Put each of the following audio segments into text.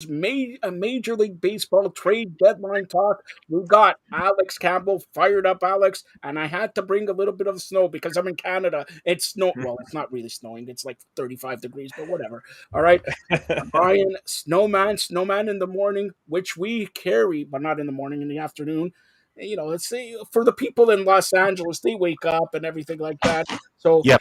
Major League Baseball trade deadline talk. We got Alex Campbell fired up, Alex, and I had to bring a little bit of snow because I'm in Canada. It's snow. Well, it's not really snowing. It's like 35 degrees, but whatever. All right, Brian, snowman in the morning, which we carry, but not in the morning, in the afternoon. Let's say for the people in Los Angeles, they wake up and everything like that. So Yep.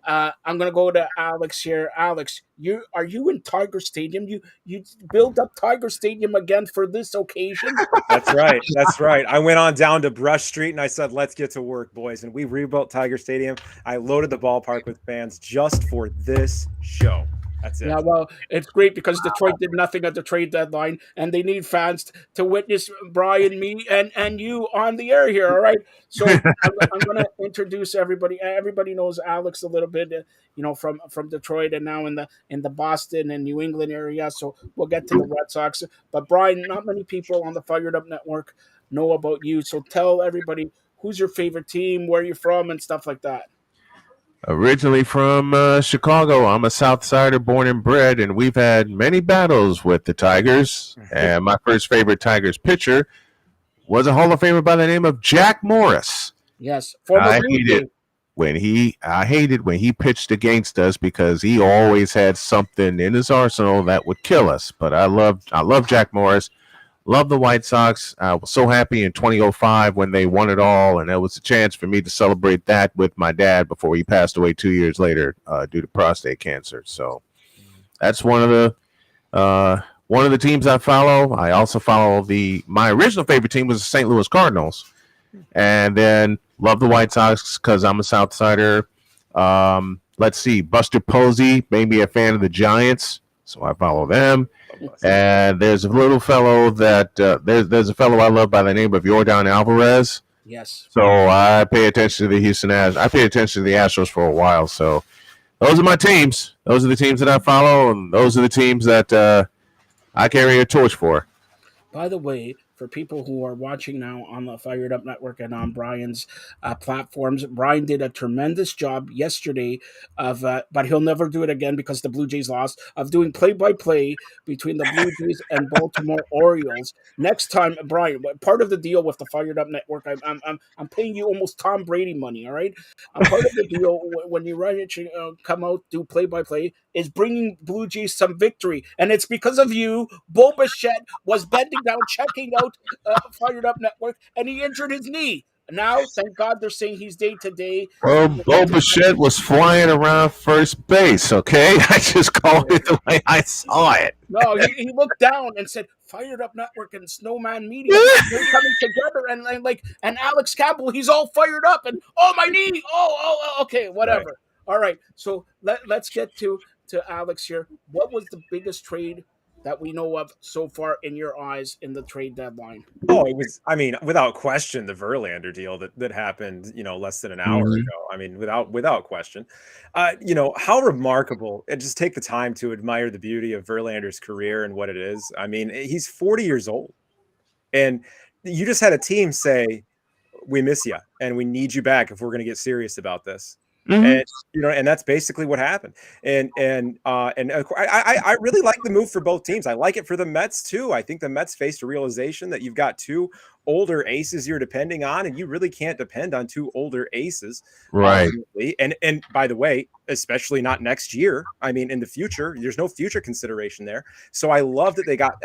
I'm gonna go to Alex here. Alex, you in Tiger Stadium? You build up Tiger Stadium again for this occasion? That's right. That's right. I went on down to Brush Street and I said, let's get to work, boys. And we rebuilt Tiger Stadium. I loaded the ballpark with fans just for this show. That's it. Yeah, well, it's great because Detroit did nothing at the trade deadline, and they need fans to witness Brian, me, and you on the air here. All right, so I'm going to introduce everybody. Everybody knows Alex a little bit, from Detroit and now in the Boston and New England area. So we'll get to the Red Sox. But Brian, not many people on the Fired Up Network know about you. So tell everybody who's your favorite team, where you're from, and stuff like that. Originally from Chicago. I'm a South Sider born and bred, and we've had many battles with the Tigers. And my first favorite Tigers pitcher was a Hall of Famer by the name of Jack Morris. Yes, former I Blue hated when he pitched against us because he always had something in his arsenal that would kill us. But I love Jack Morris. Love the White Sox. I was so happy in 2005 when they won it all, and it was a chance for me to celebrate that with my dad before he passed away 2 years later due to prostate cancer. So that's one of the teams I follow. I also follow my original favorite team was the St. Louis Cardinals, and then love the White Sox because I'm a South Sider. Let's see, Buster Posey made me a fan of the Giants, so I follow them. And there's a little fellow that there's a fellow I love by the name of Yordan Alvarez. Yes. So I pay attention to the Houston Astros. I paid attention to the Astros for a while. So those are my teams. Those are the teams that I follow, and those are the teams that I carry a torch for. By the way, for people who are watching now on the Fired Up Network and on Brian's platforms, Brian did a tremendous job yesterday but he'll never do it again because the Blue Jays lost, of doing play-by-play between the Blue Jays and Baltimore Orioles. Next time, Brian, part of the deal with the Fired Up Network, I'm paying you almost Tom Brady money, all right? Part of the deal when you come out, do play-by-play, is bringing Blue Jays some victory. And it's because of you. Bo Bichette was bending down, checking out Fired Up Network, and he injured his knee. Now, thank God, they're saying he's day-to-day. Well, Bo Bichette was flying around first base, okay? I just called it the way I saw it. No, he looked down and said, Fired Up Network and Snowman Media, they're coming together. And Alex Campbell, he's all fired up. And, my knee. Okay, whatever. Right. All right, so let's get to Alex here. What was the biggest trade that we know of so far in your eyes in the trade deadline? Oh, it was, without question, the Verlander deal that happened, less than an hour ago. Without question. How remarkable, and just take the time to admire the beauty of Verlander's career and what it is. He's 40 years old, and you just had a team say, we miss you and we need you back if we're going to get serious about this. Mm-hmm. And that's basically what happened. And I really like the move for both teams. I like it for the Mets too. I think the Mets faced a realization that you've got two older aces you're depending on, and you really can't depend on two older aces. Right. And by the way, especially not next year. In the future, there's no future consideration there. So I love that they got,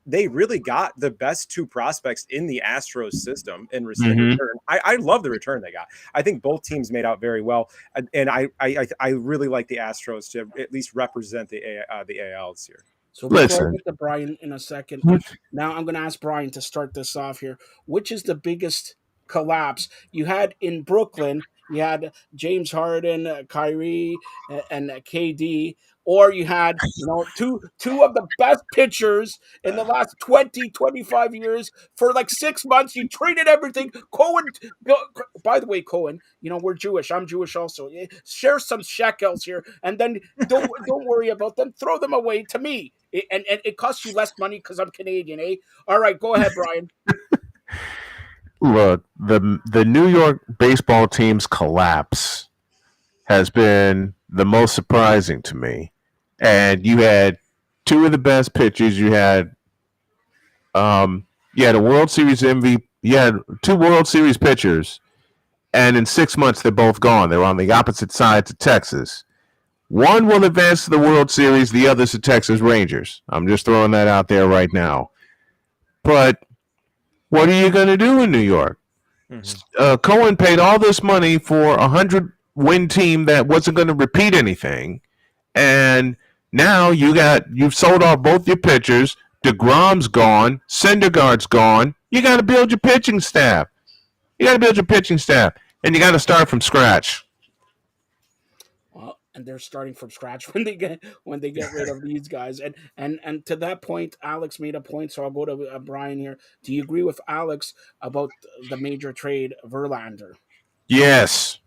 they really got the best two prospects in the Astros system in return. I love the return they got. I think both teams made out very well. And I really like the Astros to at least represent the AL this year. So before I get to Brian in a second, now I'm going to ask Brian to start this off here. Which is the biggest collapse you had in Brooklyn? You had James Harden, Kyrie, and KD, or you had two of the best pitchers in the last 25 years for like 6 months. You traded everything. Cohen, by the way, Cohen, we're Jewish. I'm Jewish also. Share some shekels here, and then don't worry about them. Throw them away to me, and it costs you less money because I'm Canadian, eh? All right, go ahead, Brian. Look, the New York baseball team's collapse has been the most surprising to me. And you had two of the best pitchers. You had a World Series MVP. You had two World Series pitchers, and in 6 months they're both gone. They're on the opposite sides of Texas. One will advance to the World Series, the other's the Texas Rangers. I'm just throwing that out there right now. But what are you going to do in New York? Cohen paid all this money for a 100-win team that wasn't going to repeat anything, and now you've sold off both your pitchers. DeGrom's gone, Syndergaard's gone. You got to build your pitching staff. And you got to start from scratch. Well, and they're starting from scratch when they get rid of these guys. And to that point, Alex made a point. So I'll go to Brian here. Do you agree with Alex about the major trade Verlander? Yes.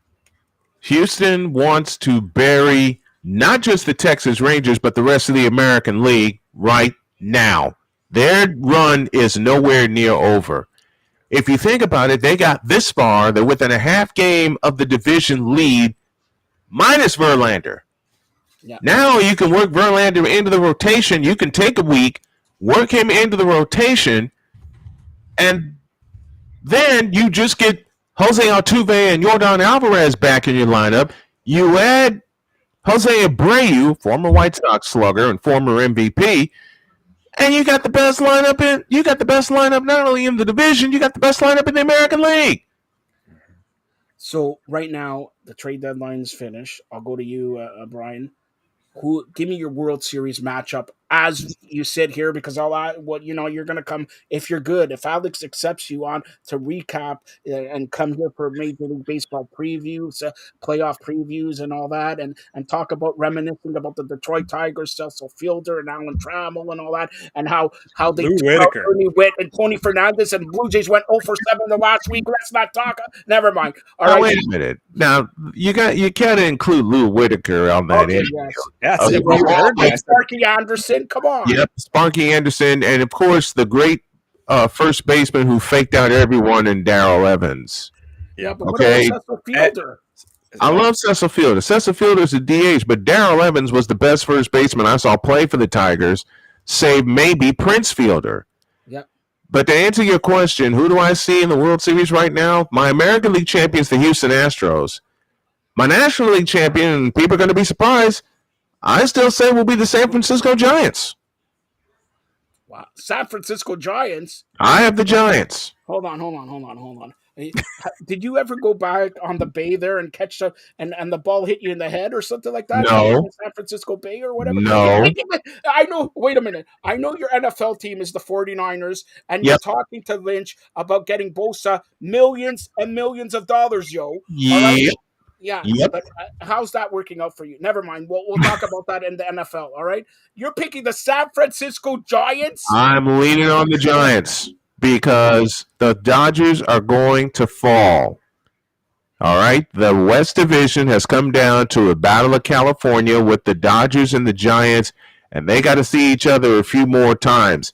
Houston wants to bury not just the Texas Rangers, but the rest of the American League right now. Their run is nowhere near over. If you think about it, they got this far. They're within a half game of the division lead, minus Verlander. Yeah. Now you can work Verlander into the rotation. You can take a week, work him into the rotation, and then you just get Jose Altuve and Yordan Alvarez back in your lineup. You add Jose Abreu, former White Sox slugger and former MVP, and you got the best lineup not only in the division, you got the best lineup in the American League. So right now, the trade deadline is finished. I'll go to you, Brian. Give me your World Series matchup as you sit here, because you're going to come if you're good. If Alex accepts you on to recap and come here for Major League Baseball previews, playoff previews, and all that, and talk about reminiscing about the Detroit Tigers, Cecil Fielder and Alan Trammell and all that, and how they took out Ernie Witt and Tony Fernandez, and Blue Jays went 0-7 the last week. Let's not talk. Never mind. All right. Wait a minute. Now you got to include Lou Whitaker on that. Okay, yes. Sparky Anderson. Come on. Yep, Sparky Anderson, and of course the great first baseman who faked out everyone in Darrell Evans. Yeah, but what about Cecil Fielder? I love Cecil Fielder. Cecil Fielder's a DH, but Darrell Evans was the best first baseman I saw play for the Tigers, save maybe Prince Fielder. Yep. But to answer your question, who do I see in the World Series right now? My American League champions, the Houston Astros. My National League champion, and people are going to be surprised, I still say will be the San Francisco Giants. Wow. San Francisco Giants? I have the Giants. Hold on. Did you ever go back on the bay there and catch and the ball hit you in the head or something like that? No. San Francisco Bay or whatever? No. I know. Wait a minute. I know your NFL team is the 49ers, and you're talking to Lynch about getting Bosa millions and millions of dollars, yo. Yeah. Right? Yeah, but how's that working out for you? Never mind. We'll talk about that in the NFL, all right? You're picking the San Francisco Giants? I'm leaning on the Giants because the Dodgers are going to fall. All right? The West Division has come down to a battle of California with the Dodgers and the Giants, and they got to see each other a few more times.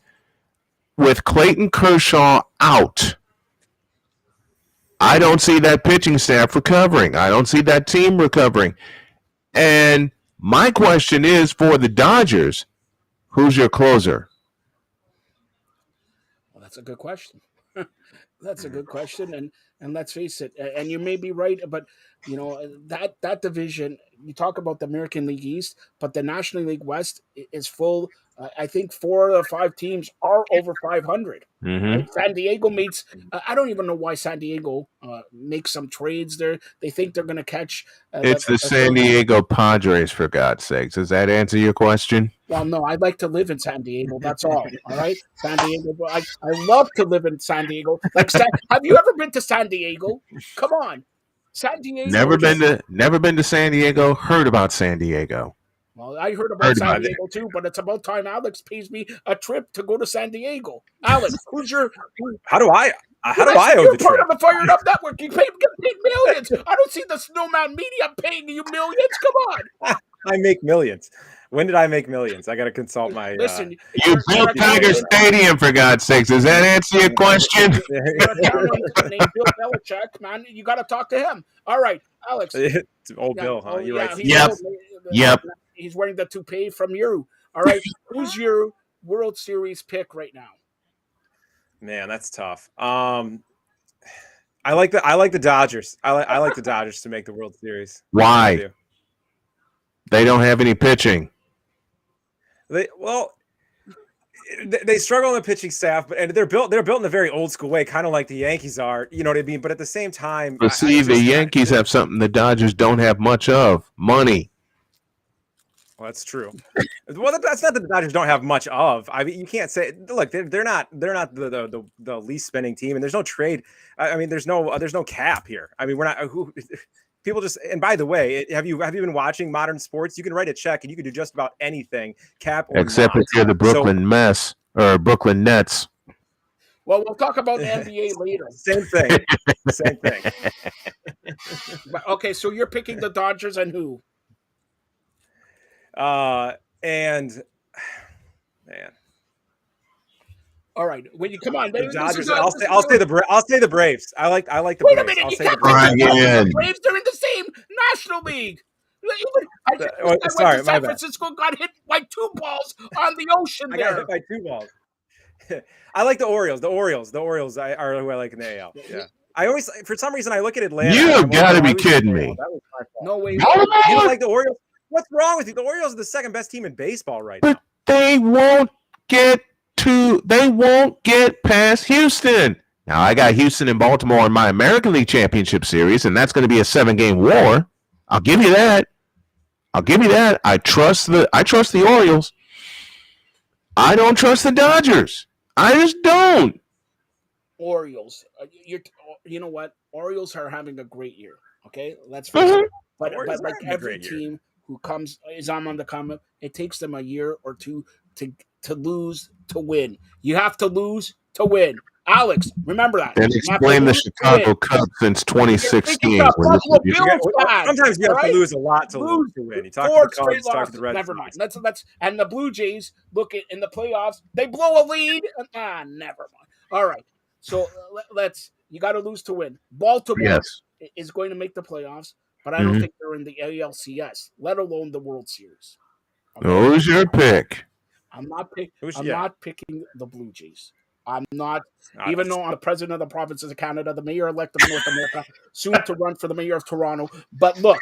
With Clayton Kershaw out, I don't see that pitching staff recovering. I don't see that team recovering. And my question is for the Dodgers, who's your closer? Well, that's a good question. That's a good question. And let's face it, and you may be right, but that division, you talk about the American League East, but the National League West is full. I think 4 or 5 teams are over 500. Mm-hmm. Right? San Diego makes. I don't even know why San Diego makes some trades there. They think they're going to catch. It's the San Diego Padres, for God's sakes. Does that answer your question? Well, no, I'd like to live in San Diego. That's all. All right, San Diego. I love to live in San Diego. Have you ever been to San Diego? Come on, San Diego. Never been to San Diego. Heard about San Diego. Well, I heard about San Diego too, but it's about time Alex pays me a trip to go to San Diego. Alex, How do I owe the trip? You're part of the Fired Up Network. You get paid millions. I don't see the Snowman Media paying you millions. Come on. I make millions. When did I make millions? I got to consult my. Listen, you built Tiger Stadium, for God's sakes. Does that answer your question? Named Bill Belichick, man. You got to talk to him. All right, Alex. It's old Bill, huh? You're right. Yep. He's wearing the toupee from you. All right, who's your World Series pick right now? Man, that's tough. I like the Dodgers. I like the Dodgers to make the World Series. Why? They don't have any pitching. They struggle on the pitching staff, but they're built in a very old school way, kind of like the Yankees are. You know what I mean? But at the same time, But see, the Yankees have something the Dodgers don't have much of: money. Well, that's true. Well, that's not that the Dodgers don't have much of. I mean, you can't say. Look, they're not the least spending team, and there's no trade. I mean, there's no cap here. I mean, we're not. People just. And by the way, have you been watching modern sports? You can write a check, and you can do just about anything, cap or except not. if you're the Brooklyn Mess or Brooklyn Nets. Well, we'll talk about the NBA later. Same thing. Same thing. But, okay, so you're picking the Dodgers and who? And man. All right, when you come on, the Dodgers. I'll say the Braves. I like the Wait Braves. a minute, I'll you say can't the Braves. the Braves. They're in the same National League. Sorry, my San bad. Francisco got hit by 2 balls on the ocean. I got hit by 2 balls. I like the Orioles. The Orioles are who I like in the AL. Yeah. I always, for some reason, I look at Atlanta. You've got to be kidding me. No way. You don't like the Orioles? What's wrong with you? The Orioles are the second best team in baseball right now. But they won't get past Houston. Now, I got Houston and Baltimore in my American League Championship Series, and that's going to be a 7-game war. I'll give you that. I trust the Orioles. I don't trust the Dodgers. I just don't. Orioles. You know what? Orioles are having a great year. Okay, let's face it. But like every team who is on the come up, it takes them a year or two to lose to win. You have to lose to win. Alex, remember that. And explain the Chicago Cubs since 2016. Sometimes you have to lose a lot to win. You talk to the Cubs, talk to the Red Sox. Never mind. Let's and the Blue Jays look at in the playoffs. They blow a lead. Never mind. All right. So you got to lose to win. Baltimore is going to make the playoffs, but I don't think they're in the ALCS, let alone the World Series. Okay? Who's your pick? I'm not picking the Blue Jays. I'm not, even though I'm the president of the province of Canada, the mayor-elect of North America, soon to run for the mayor of Toronto. But look,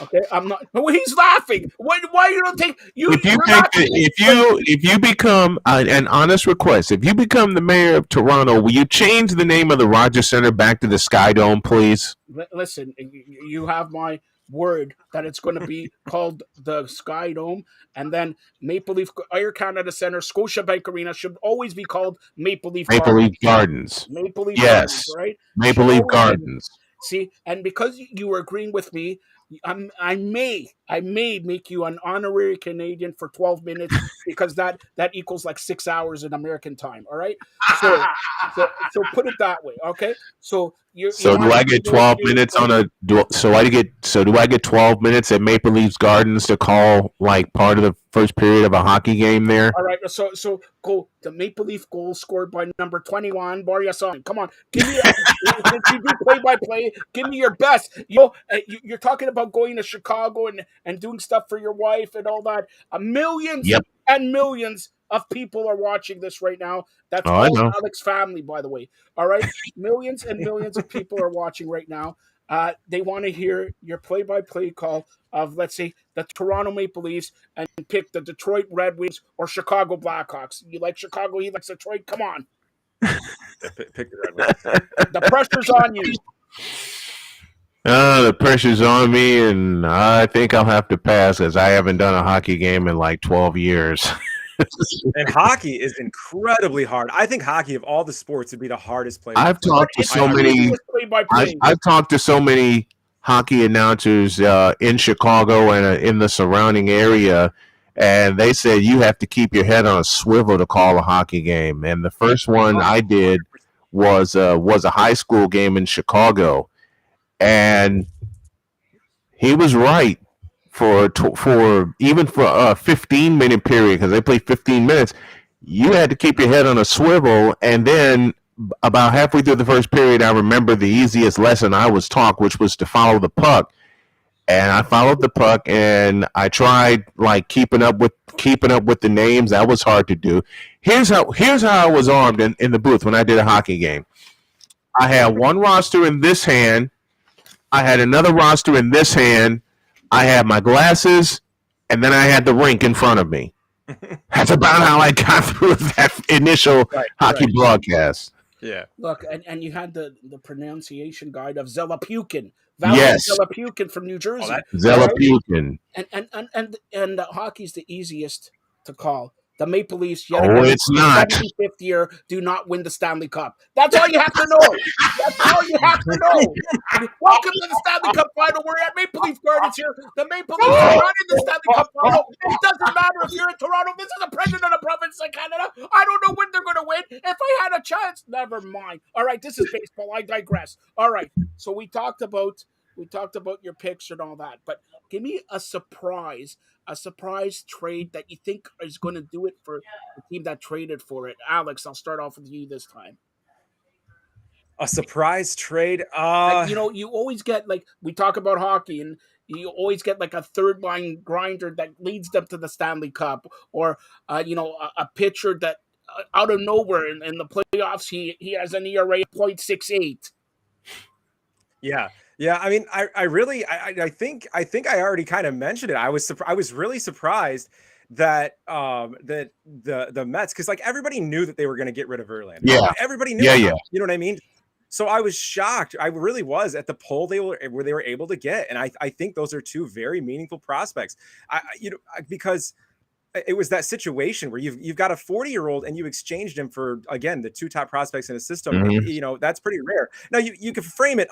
okay, I'm not. He's laughing. Why you don't take you? If you become an honest request, if you become the mayor of Toronto, will you change the name of the Rogers Center back to the Sky Dome, please? Listen, you have my word that it's going to be called the Sky Dome, and then Maple Leaf Air Canada Center, Scotiabank Arena should always be called Maple Leaf Gardens. Maple Leaf Gardens, right? Maple Leaf Gardens. See, and because you were agreeing with me, I may make you an honorary Canadian for 12 minutes because that equals like 6 hours in American time. All right, so put it that way. Okay, so do I get 12 minutes do I get 12 minutes at Maple Leafs Gardens to call like part of the first period of a hockey game there? All right, so go the Maple Leaf goal scored by number 21, Borja. Come on, give me since you do play-by-play, give me your best. You're talking about going to Chicago and doing stuff for your wife and all that. Millions and millions of people are watching this right now. That's all Alex's family, by the way. All right, millions and millions of people are watching right now. They want to hear your play-by-play call of, let's say, the Toronto Maple Leafs and pick the Detroit Red Wings or Chicago Blackhawks. You like Chicago, he likes Detroit. Come on. Pick the Red Wings. The pressure's on you. The pressure's on me, and I think I'll have to pass because I haven't done a hockey game in like 12 years. And hockey is incredibly hard. I think hockey of all the sports would be the hardest play. I've talked to so many hockey announcers in Chicago and in the surrounding area, and they said you have to keep your head on a swivel to call a hockey game. And the first one I did was a high school game in Chicago, and he was right. For a 15-minute period, because they play 15 minutes, you had to keep your head on a swivel. And then about halfway through the first period, I remember the easiest lesson I was taught, which was to follow the puck. and I followed the puck, and I tried like keeping up with the names. That was hard to do. Here's how I was armed in the booth when I did a hockey game. I had one roster in this hand. I had another roster in this hand. I had my glasses, and then I had the rink in front of me. That's about how I got through that initial hockey broadcast. Yeah. Look, and you had the pronunciation guide of Zelapukin. Yes. Zelapukin from New Jersey. Zelapukin. And hockey's the easiest to call. The Maple Leafs, it's not. 75th year, do not win the Stanley Cup. That's all you have to know. That's all you have to know. Welcome to the Stanley Cup final. We're at Maple Leaf Gardens here. The Maple Leafs are not in the Stanley Cup final. It doesn't matter if you're in Toronto. This is the president of the province of Canada. I don't know when they're going to win. If I had a chance, never mind. All right, this is baseball. I digress. All right, so we talked about your picks and all that, but give me a surprise trade that you think is going to do it for the team that traded for it. Alex, I'll start off with you this time. A surprise trade? You always get, like, we talk about hockey, and you always get like a third line grinder that leads them to the Stanley Cup, or a pitcher that out of nowhere in the playoffs he has an ERA of 0.68. Yeah. Yeah, I mean, I think I already kind of mentioned it. I was really surprised that the Mets, because like everybody knew that they were going to get rid of Verlander. Yeah, everybody knew. Yeah. You know what I mean? So I was shocked. I really was at the poll they were able to get, and I think those are two very meaningful prospects. Because it was that situation where you've got a 40-year-old and you exchanged him for, again, the two top prospects in a system. Mm-hmm. That's pretty rare. Now you can frame it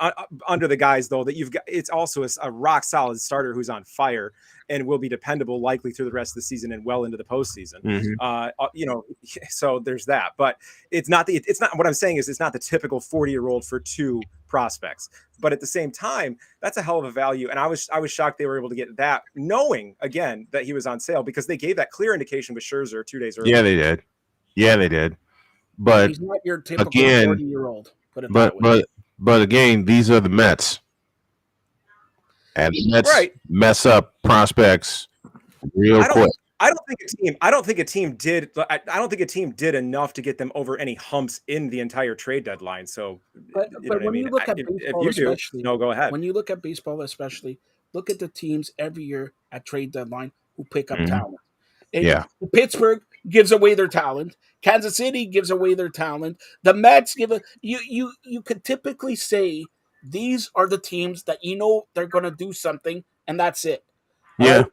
under the guys, though, that you've got. It's also a rock solid starter who's on fire and will be dependable likely through the rest of the season and well into the postseason. Mm-hmm. So there's that. But it's not what I'm saying is it's not the typical 40-year-old for two prospects. But at the same time, that's a hell of a value. And I was shocked they were able to get that, knowing, again, that he was on sale, because they gave that clear indication with Scherzer 2 days earlier. Yeah, they did. But he's not your typical 40-year-old. But again, these are the Mets. And the Mets mess up prospects real quick. I don't think a team did enough to get them over any humps in the entire trade deadline. So, but when you look at baseball, especially, no, go ahead. When you look at baseball, especially, look at the teams every year at trade deadline who pick up talent. Pittsburgh gives away their talent. Kansas City gives away their talent. The Mets give it. You could typically say these are the teams that they're going to do something, and that's it. Yeah.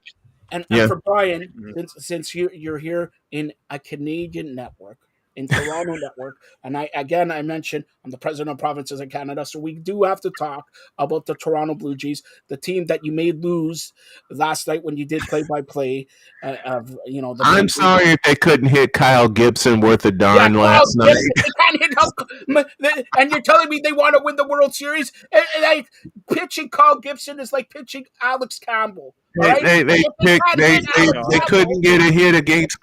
And for Brian, since you're here in a Canadian network, in Toronto network, and I mentioned I'm the president of provinces in Canada, so we do have to talk about the Toronto Blue Jays, the team that you made lose last night when you did play-by-play of the. I'm sorry if they couldn't hit Kyle Gibson worth a darn last night. They can't hit and you're telling me they want to win the World Series? And pitching Kyle Gibson is like pitching Alex Campbell. They couldn't get a hit against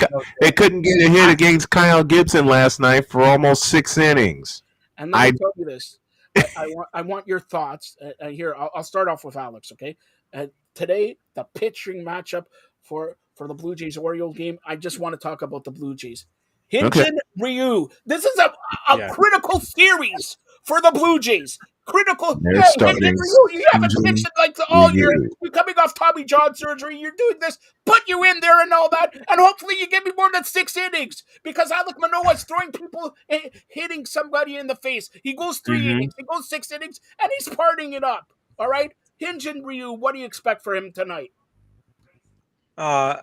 Kyle Gibson last night for almost 6 innings. And let me tell you this: I want your thoughts here. I'll start off with Alex. Okay, today the pitching matchup for the Blue Jays Orioles game. I just want to talk about the Blue Jays. Hinton Ryu. This is a critical series for the Blue Jays. Critical. You haven't pitched like all year. You're coming off Tommy John surgery. You're doing this. Put you in there and all that, and hopefully you give me more than 6 innings, because Alek Manoah's throwing people, hitting somebody in the face. He goes 3 innings. He goes 6 innings, and he's partying it up. All right, Hinton Ryu. What do you expect for him tonight? I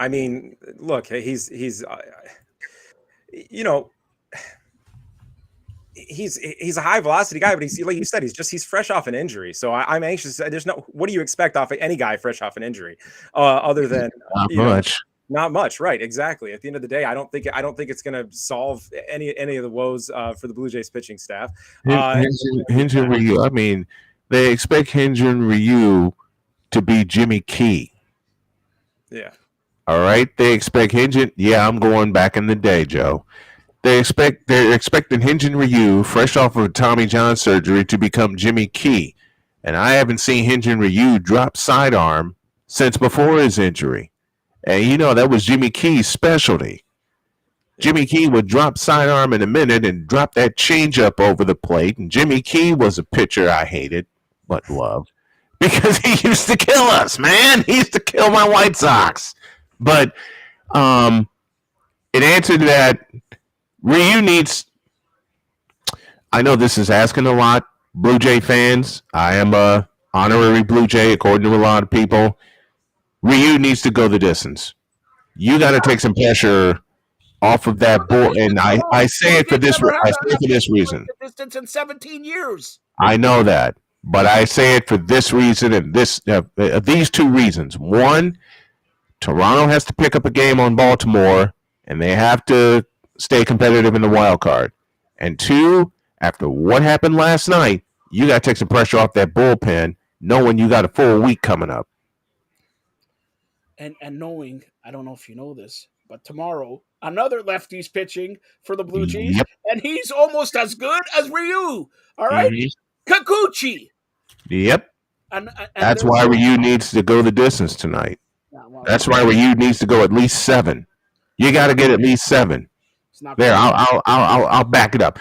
mean, look, he's he's a high velocity guy, but he's, like you said, he's fresh off an injury. So I'm anxious. What do you expect off of any guy fresh off an injury, other than not much, right? Exactly. At the end of the day, I don't think it's going to solve any of the woes for the Blue Jays pitching staff. Hinton Ryu. I mean, they expect Hinton Ryu to be Jimmy Key. Yeah. All right. They expect Hinton. Yeah, I'm going back in the day, Joe. They're expecting Hinton Ryu, fresh off of Tommy John surgery, to become Jimmy Key. and I haven't seen Hyun-Jin Ryu drop sidearm since before his injury. And you know that was Jimmy Key's specialty. Jimmy Key would drop sidearm in a minute and drop that changeup over the plate. And Jimmy Key was a pitcher I hated but loved because he used to kill us, man. He used to kill my White Sox. But in answer to that, Ryu needs. I know this is asking a lot, Blue Jay fans. I am a honorary Blue Jay, according to a lot of people. Ryu needs to go the distance. You got to take some pressure off of that bull, and I say it for this. I say it for this reason. Distance in 17 years. I know that, but I say it for this reason and these two reasons. One, Toronto has to pick up a game on Baltimore, and they have to stay competitive in the wild card. And two, after what happened last night, you got to take some pressure off that bullpen, knowing you got a full week coming up. And knowing, I don't know if you know this, but tomorrow another lefty's pitching for the Blue Jays, and he's almost as good as Ryu. All right, Kikuchi. Yep. And that's why Ryu needs to go the distance tonight. That's why Ryu needs to go at least 7. You got to get at least 7. There, I'll back it up.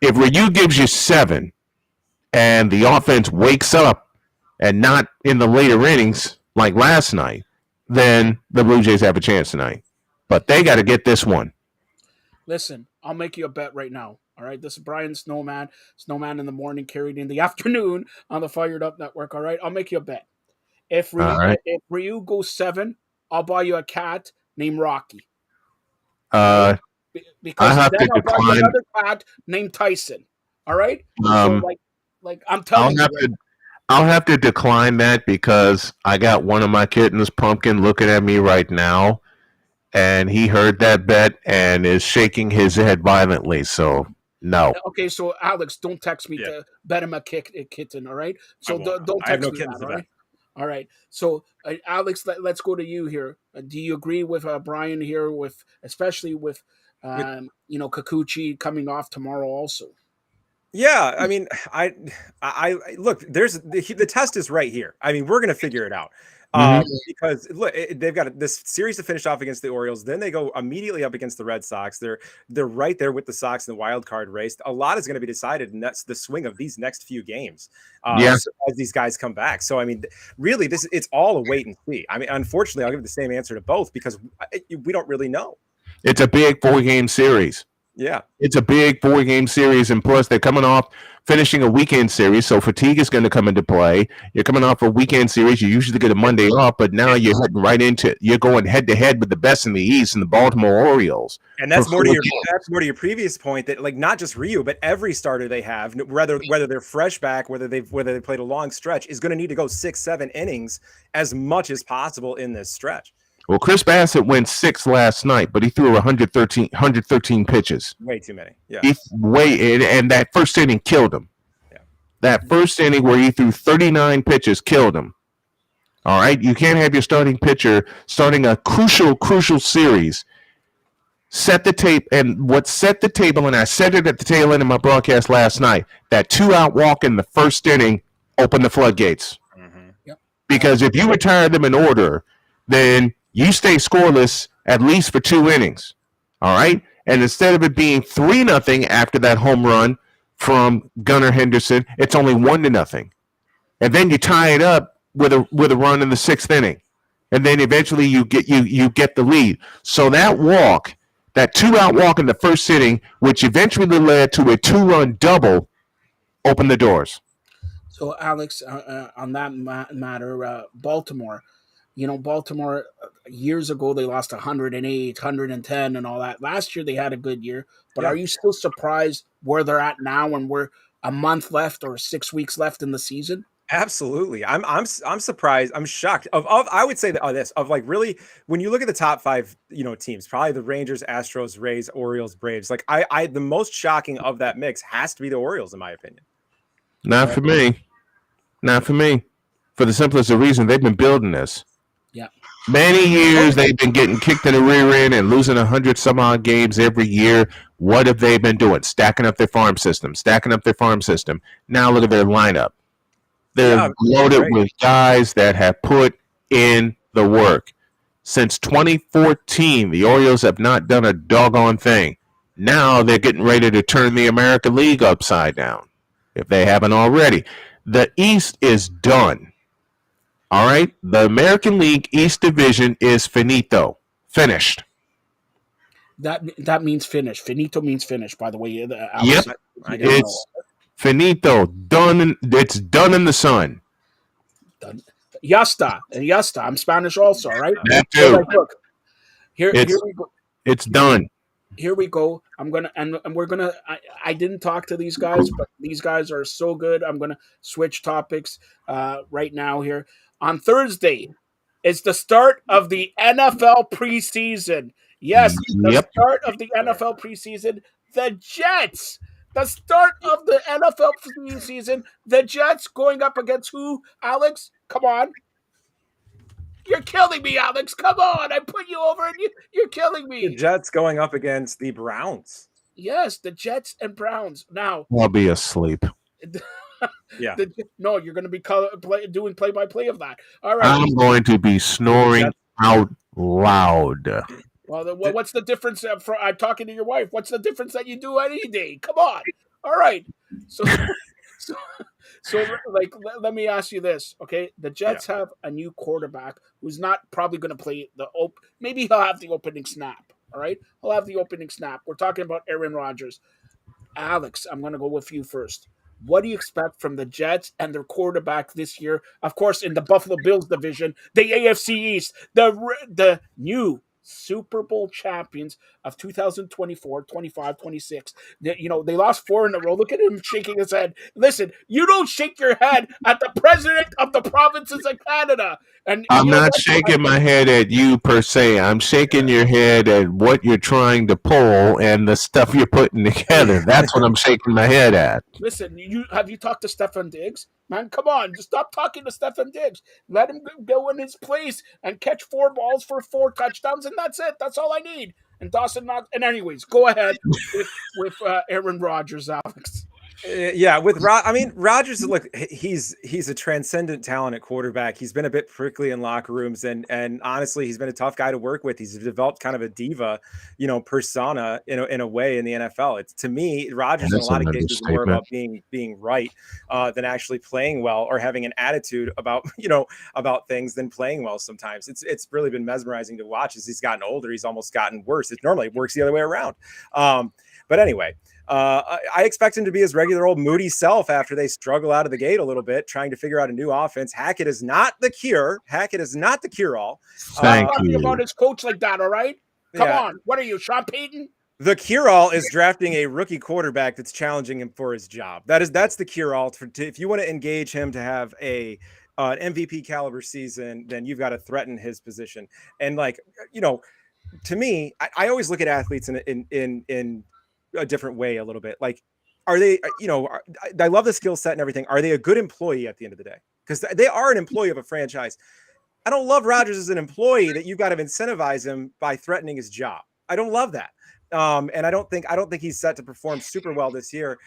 If Ryu gives you 7, and the offense wakes up and not in the later innings like last night, then the Blue Jays have a chance tonight. But they got to get this one. Listen, I'll make you a bet right now. All right, this is Brian Snowman in the morning, carried in the afternoon on the Fired Up Network. All right, I'll make you a bet. If Ryu goes 7, I'll buy you a cat named Rocky. Because I have to decline another cat named Tyson. All right, so like I'm telling you. I'll have to decline that because I got one of my kittens, Pumpkin, looking at me right now, and he heard that bet and is shaking his head violently. So, no. Okay, so Alex, don't text me to bet him a kitten, all right? So don't text I have no me kittens that, to bet. All right. So, Alex, let's go to you here. Do you agree with Brian here, especially with Kikuchi coming off tomorrow also? Yeah, I mean, I look. There's the test is right here. I mean, we're gonna figure it out because look, they've got this series to finish off against the Orioles. Then they go immediately up against the Red Sox. They're right there with the Sox in the wild card race. A lot is going to be decided, and that's the swing of these next few games as these guys come back. So, I mean, really, it's all a wait and see. I mean, unfortunately, I'll give the same answer to both because we don't really know. It's a big 4-game series. Yeah. It's a big 4-game series, and plus they're coming off finishing a weekend series, so fatigue is going to come into play. You're coming off a weekend series. You usually get a Monday off, but now you're heading right into – you're going head-to-head with the best in the East and the Baltimore Orioles. And that's more to your previous point that, like, not just Ryu, but every starter they have, whether they're fresh back, whether they played a long stretch, is going to need to go 6-7 innings as much as possible in this stretch. Well, Chris Bassett went 6 last night, but he threw 113 pitches. Way too many. Yeah. And that first inning killed him. Yeah. That first inning where he threw 39 pitches killed him. All right? You can't have your starting pitcher starting a crucial series. Set the tape, and what set the table, and I said it at the tail end of my broadcast last night, that 2-out walk in the first inning opened the floodgates. Mm-hmm. Yep. Because if you retire them in order, then you stay scoreless at least for 2 innings, all right? And instead of it being 3-0 after that home run from Gunnar Henderson, it's only 1-0. And then you tie it up with a run in the 6th inning, and then eventually you get the lead. So that walk, that 2-out walk in the first inning, which eventually led to a 2-run double, opened the doors. So, Alex, on that matter, Baltimore. Baltimore, years ago, they lost 108, 110, and all that. Last year, they had a good year. But are you still surprised where they're at now when we're a month left or 6 weeks left in the season? Absolutely. I'm surprised. I'm shocked. I would say that really, when you look at the top 5, teams, probably the Rangers, Astros, Rays, Orioles, Braves. Like the most shocking of that mix has to be the Orioles, in my opinion. Not for me. For the simplest of reason, they've been building this. Yeah. Many years they've been getting kicked in the rear end and losing 100 some odd games every year. What have they been doing? Stacking up their farm system. Now look at their lineup. They're Yeah, loaded great. with guys that have put in the work. Since 2014, the Orioles have not done a doggone thing. Now they're getting ready to turn the American League upside down, if they haven't already. The East is done. All right? The American League East Division is finito. Finished. That means finish. Finito means finish. By the way, Yep. Alex, I you didn't got know. It's finito. Done. It's done in the sun. Done. Yasta and Yasta. I'm Spanish also. All right. That So too. like, look here It's we go. it's done. Here we go. I'm gonna and we're gonna. I didn't talk to these guys, but these guys are so good. I'm gonna switch topics right now. Here on Thursday, it's the start of the NFL preseason. Yes, the Yep. start of the NFL preseason. The Jets. The start of the NFL preseason. The Jets going up against who? Alex, come on. You're killing me, Alex. Come on. I put you over and you're killing the me. Jets going up against the Browns. Yes, the Jets and Browns. Now, I'll be asleep. Yeah. no, you're going to be doing play-by-play of that. All right. I'm going to be The snoring Jets, out loud. Well, the, what's the difference? I'm talking to your wife. What's the difference that you do any day? Come on. All right. So, so, so like, let me ask you this, okay? The yeah. Jets have a new quarterback who's not probably going to play maybe he'll have the opening snap. All right, he'll have the opening snap. We're talking about Aaron Rodgers. Alex, I'm going to go with you first. What do you expect from the Jets and their quarterback this year? Of course, in the Buffalo Bills division, the AFC East, the new Super Bowl champions of 2024, 25, 26. They lost four in a row. Look at him shaking his head. Listen, you don't shake your head at the president of the provinces of Canada. And I'm you know not what? shaking my head at you per se. I'm shaking your head at what you're trying to pull and the stuff you're putting together. That's what I'm shaking my head at. Listen, have you talked to Stefan Diggs? Man, come on, just stop talking to Stefan Diggs. Let him go in his place and catch four balls for four touchdowns, and that's it. That's all I need. And Dawson Knox. And anyways, go ahead with Aaron Rodgers, Alex. Yeah, I mean, Rodgers. Look, he's a transcendent talent at quarterback. He's been a bit prickly in locker rooms, and honestly, he's been a tough guy to work with. He's developed kind of a diva, persona in a way in the NFL. It's, to me, Rodgers in a That's lot an of cases is more understatement. about being right than actually playing well or having an attitude about about things than playing well. Sometimes it's really been mesmerizing to watch as he's gotten older. He's almost gotten worse. It normally works the other way around. But anyway. I expect him to be his regular old moody self after they struggle out of the gate a little bit, trying to figure out a new offense. Hackett is not the cure. Hackett is not the cure-all. Thank Talking you. about his coach like that, all right? Come Yeah, on. What are you, Sean Payton? the cure-all is drafting a rookie quarterback that's challenging him for his job. That's the cure-all. If you want to engage him to have an MVP caliber season, then you've got to threaten his position. And to me, I always look at athletes in a different way a little bit. Like, are they, I love the skill set and everything. Are they a good employee at the end of the day? Because they are an employee of a franchise. I don't love Rodgers as an employee that you've got to incentivize him by threatening his job. I don't love that. And I don't think he's set to perform super well this year.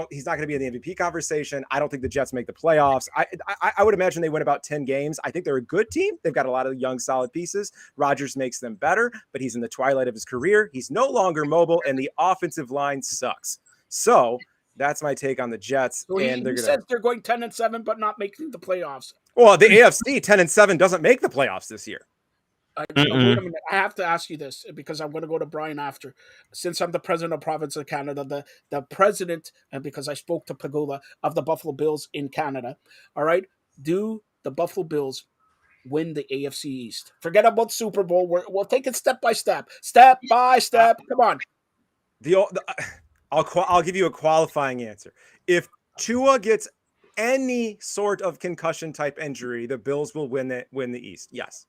He's not going to be in the MVP conversation. I don't think the Jets make the playoffs. I would imagine they win about 10 games. I think they're a good team. They've got a lot of young, solid pieces. Rodgers makes them better, but he's in the twilight of his career. He's no longer mobile, and the offensive line sucks. So that's my take on the Jets. So And he says they're going 10-7, but not making the playoffs. well, the AFC 10-7 doesn't make the playoffs this year. Wait a minute. I have to ask you this because I'm going to go to Brian after. Since I'm the president of province of Canada, the president, and because I spoke to Pagula of the Buffalo Bills in Canada, all right, do the Buffalo Bills win the AFC East? Forget about Super Bowl. We'll take it step by step. Step by step. Come on. I'll give you a qualifying answer. If Tua gets any sort of concussion type injury, the Bills will win the East. Yes.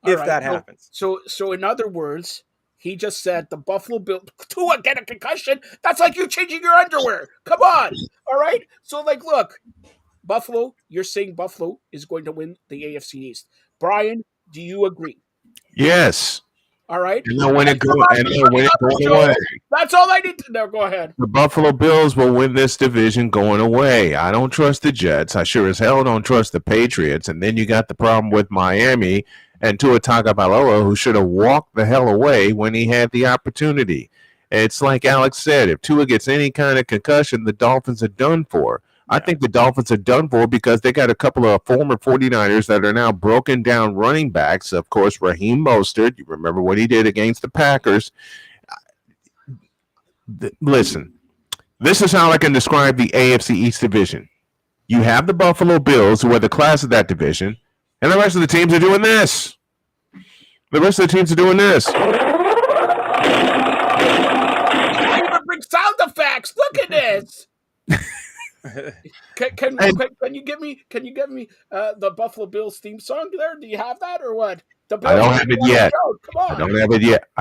All If right. that happens. So in other words, he just said the Buffalo Bills Tua get a concussion. That's like you changing your underwear. Come on. All right. So look, Buffalo, you're saying Buffalo is going to win the AFC East. Brian, do you agree? Yes. All right. And then when it goes away, That's all I need to know. Go ahead. the Buffalo Bills will win this division going away. I don't trust the Jets. I sure as hell don't trust the Patriots. And then you got the problem with Miami and Tua Tagovailoa, who should have walked the hell away when he had the opportunity. It's like Alex said, if Tua gets any kind of concussion, the Dolphins are done for. Yeah. I think the Dolphins are done for because they got a couple of former 49ers that are now broken down running backs. Of course, Raheem Mostert, you remember what he did against the Packers. Listen, this is how I can describe the AFC East division. You have the Buffalo Bills, who are the class of that division, and the rest of the teams are doing this. The rest of the teams are doing this. Bring sound effects. Look at this. Can you give me the Buffalo Bills theme song there? Do you have that or what? I don't have it yet. Come on. I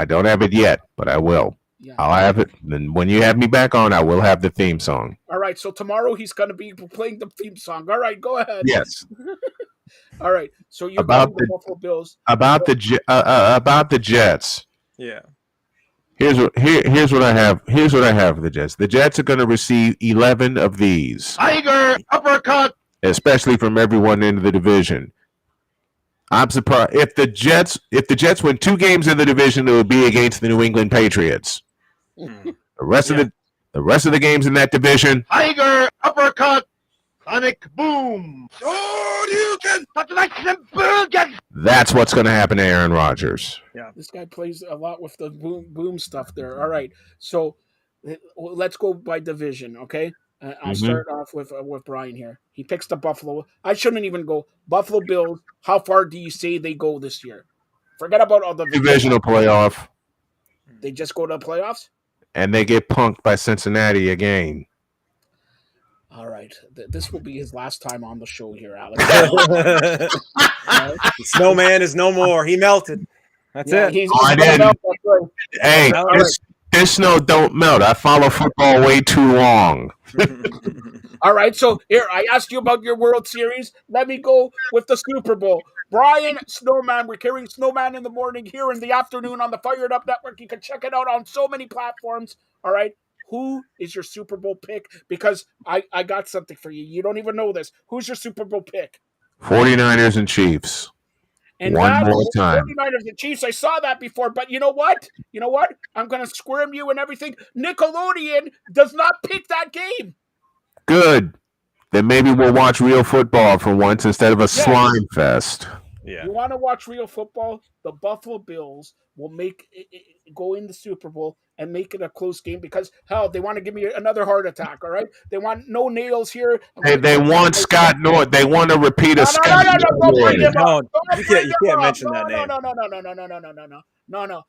don't have it yet, but I will. Yeah. I'll have it. Then when you have me back on, I will have the theme song. All right. So tomorrow he's going to be playing the theme song. All right. Go ahead. Yes. All right. So you about the Buffalo Bills. About the Jets. Yeah. Here's what I have. Here's what I have for the Jets. The Jets are going to receive 11 of these. Tiger uppercut, especially from everyone in the division. I'm surprised if the Jets win 2 games in the division, it would be against the New England Patriots. The rest of the games in that division. Tiger uppercut, sonic boom. That's what's going to happen to Aaron Rodgers. Yeah, this guy plays a lot with the boom stuff there. All right, so let's go by division, okay? I'll start off with Brian here. He picks the Buffalo. I shouldn't even go. Buffalo Bills, how far do you say they go this year? Forget about all the divisional playoff. They just go to the playoffs? And they get punked by Cincinnati again. All right. This will be his last time on the show here, Alex. The snowman is no more. He melted. That's it. Hey, this snow don't melt. I follow football way too long. All right. So here, I asked you about your World Series. Let me go with the Super Bowl. Brian Snowman, we're carrying Snowman in the morning, here in the afternoon on the Fired Up Network. You can check it out on so many platforms. All right. Who is your Super Bowl pick? Because I got something for you. You don't even know this. Who's your Super Bowl pick? 49ers and Chiefs. And one more time. 49ers and Chiefs. I saw that before, but you know what? I'm going to squirm you and everything. Nickelodeon does not pick that game. Good. Then maybe we'll watch real football for once instead of a slime fest. Yeah. You want to watch real football? The Buffalo Bills will go in the Super Bowl and make it a close game because, hell, they want to give me another heart attack, all right? They want no nails here. They want Scott Norwood. They want to repeat a Scott Norwood. You can't mention that name. No.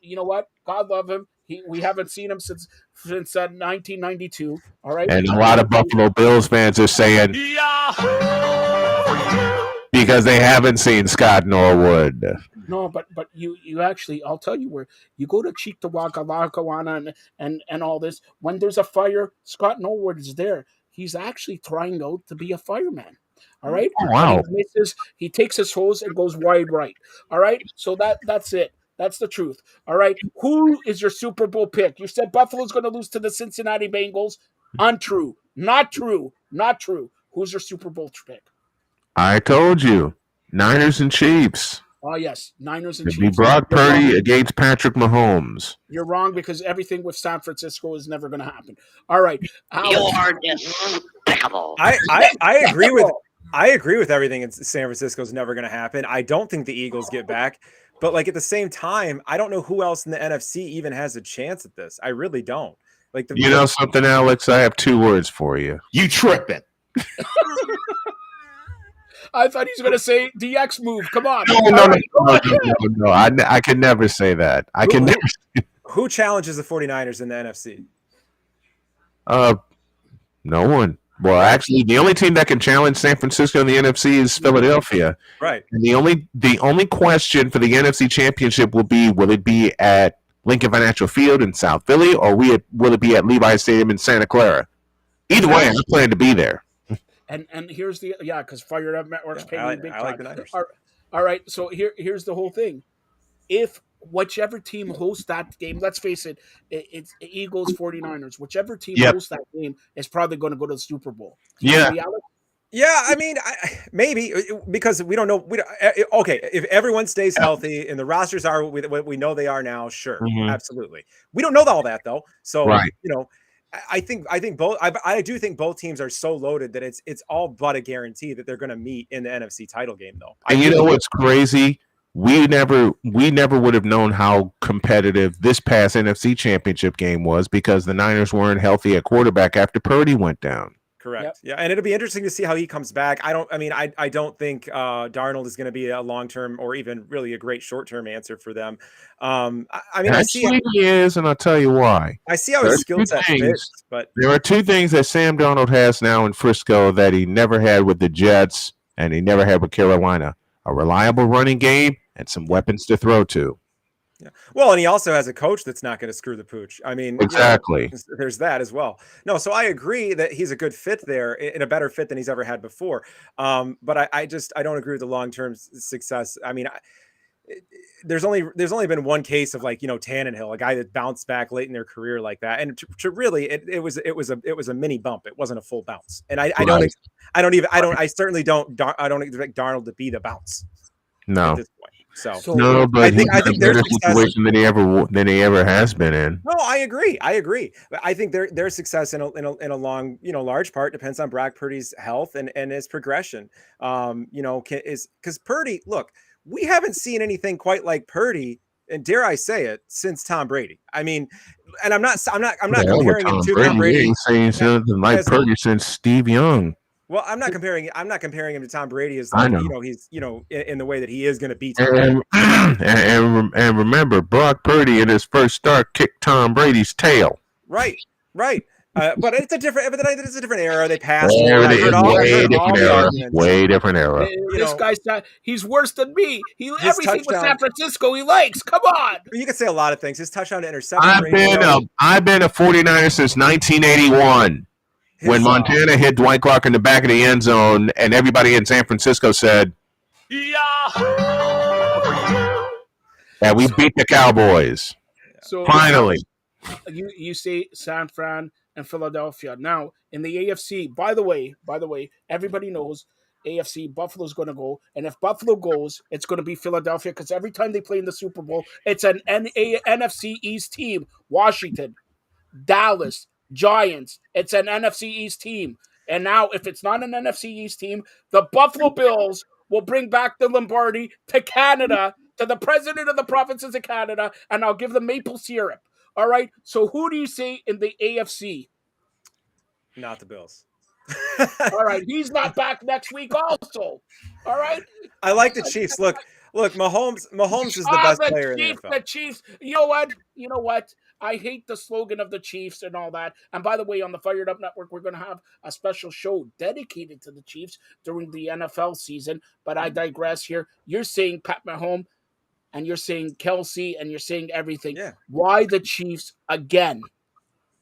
You know what? God love him. We haven't seen him since 1992, all right? And a lot of Buffalo Bills fans are saying, because they haven't seen Scott Norwood. No, but you actually, I'll tell you where you go to Cheektowaga and all this. When there's a fire, Scott Norwood is there. He's actually trying out to be a fireman. All right. Oh, wow. He takes his hose and goes wide right. All right. So that's it. That's the truth. All right. Who is your Super Bowl pick? You said Buffalo's going to lose to the Cincinnati Bengals. Untrue. Not true. Who's your Super Bowl pick? I told you. Niners and Chiefs. Oh, yes. Niners and Chiefs. It'd be Brock Purdy against Patrick Mahomes. You're wrong because everything with San Francisco is never going to happen. All right. You are despicable. I agree with everything in San Francisco is never going to happen. I don't think the Eagles get back. But, like, at the same time, I don't know who else in the NFC even has a chance at this. I really don't. Like, you know something, Alex? I have 2 words for you. You tripping. I thought he was going to say DX move. Come on. No. I can never say that. Who challenges the 49ers in the NFC? No one. Well, actually, the only team that can challenge San Francisco in the NFC is Philadelphia. Right. And the only question for the NFC Championship will it be at Lincoln Financial Field in South Philly, or will it be at Levi Stadium in Santa Clara? Either way, I plan to be there. And here's because Fired Up Network's paying big time. I like the Niners. All right, so here's the whole thing. If whichever team hosts that game, let's face it, it's Eagles 49ers. Whichever team Yep. hosts that game is probably going to go to the Super Bowl. Yeah. Yeah, I mean, maybe because we don't know. Okay, if everyone stays healthy and the rosters are what we know they are now, sure, absolutely. We don't know all that though, so Right. I think both. I do think both teams are so loaded that it's all but a guarantee that they're going to meet in the NFC title game, though. And you know what's crazy? We never would have known how competitive this past NFC Championship game was because the Niners weren't healthy at quarterback after Purdy went down. Correct. Yep. Yeah, and it'll be interesting to see how he comes back. I don't think Darnold is going to be a long-term or even really a great short-term answer for them. I mean, Actually, he is, and I'll tell you why. I see how his skill set fits, but there are two things that Sam Darnold has now in Frisco that he never had with the Jets and he never had with Carolina: a reliable running game and some weapons to throw to. Yeah. Well, and he also has a coach that's not going to screw the pooch. I mean, exactly. There's that as well. No, so I agree that he's a good fit there, in a better fit than he's ever had before. But I don't agree with the long-term success. I mean, there's only been one case of Tannehill, a guy that bounced back late in their career like that, and to really it was a mini bump. It wasn't a full bounce, and I certainly don't expect Darnold to be the bounce. No. At this point. So no, but I think their situation than he ever has been in. No, I agree. But I think their success in a long, large part depends on Brock Purdy's health and his progression. Is because Purdy, look, we haven't seen anything quite like Purdy, and dare I say it, since Tom Brady. I mean, and I'm not comparing him to Tom Brady. He ain't saying something like Purdy since Steve Young. Well, I'm not comparing him to Tom Brady as he's in the way that he is going to beat Tom Brady. And remember, Brock Purdy in his first start kicked Tom Brady's tail. Right. But it's a different era. They passed. Way different era. This guy's he's worse than me. Everything with San Francisco he likes. Come on. You could say a lot of things. His touchdown to interception. I've been a 49er since 1981. When Montana hit Dwight Clark in the back of the end zone, and everybody in San Francisco said, "Yahoo!" And we beat the Cowboys. So finally, you say San Fran and Philadelphia. Now in the AFC, by the way, everybody knows AFC Buffalo's going to go, and if Buffalo goes, it's going to be Philadelphia because every time they play in the Super Bowl, it's an NFC East team. Washington, Dallas, Giants, it's an NFC East team. And now, if it's not an NFC East team, the Buffalo Bills will bring back the Lombardi to Canada, to the president of the provinces of Canada, and I'll give them maple syrup. All right? So who do you see in the AFC? Not the Bills. All right. He's not back next week also. All right? I like the Chiefs. Look, Mahomes is the best player in the NFL. The Chiefs. You know what? I hate the slogan of the Chiefs and all that. And by the way, on the Fired Up Network, we're going to have a special show dedicated to the Chiefs during the NFL season. But I digress here. You're saying Pat Mahomes, and you're saying Kelsey, and you're saying everything. Yeah. Why the Chiefs again?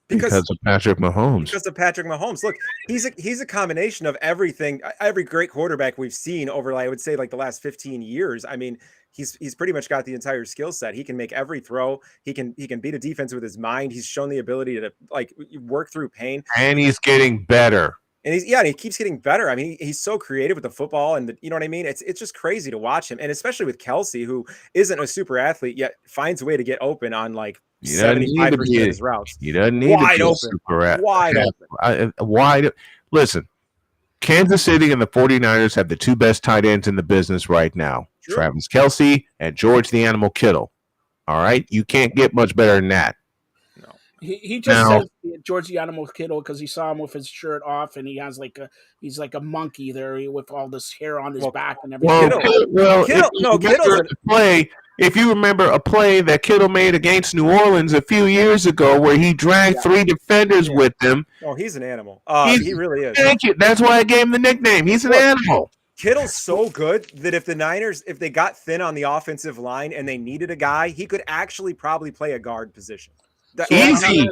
Because of Patrick Mahomes. Because of Patrick Mahomes. Look, he's a combination of everything. Every great quarterback we've seen over, I would say, the last 15 years. I mean, he's pretty much got the entire skill set. He can make every throw. He can beat a defense with his mind. He's shown the ability to work through pain. And he's getting better. And he keeps getting better. I mean, he's so creative with the football, and you know what I mean? It's just crazy to watch him. And especially with Kelsey, who isn't a super athlete yet finds a way to get open on 75% of his routes. He doesn't need to be super athlete. Wide. Listen, Kansas City and the 49ers have the two best tight ends in the business right now. Sure. Travis Kelce and George the Animal Kittle. All right? You can't get much better than that. No. He just says George the Animal Kittle because he saw him with his shirt off and he's like a monkey there with all this hair on his back and everything. If you remember a play that Kittle made against New Orleans a few years ago where he dragged three defenders with him. Oh, he's an animal. He really is. Thank you. That's why I gave him the nickname. He's an animal. Kittle's so good that if the Niners, if they got thin on the offensive line and they needed a guy, he could actually probably play a guard position. Easy.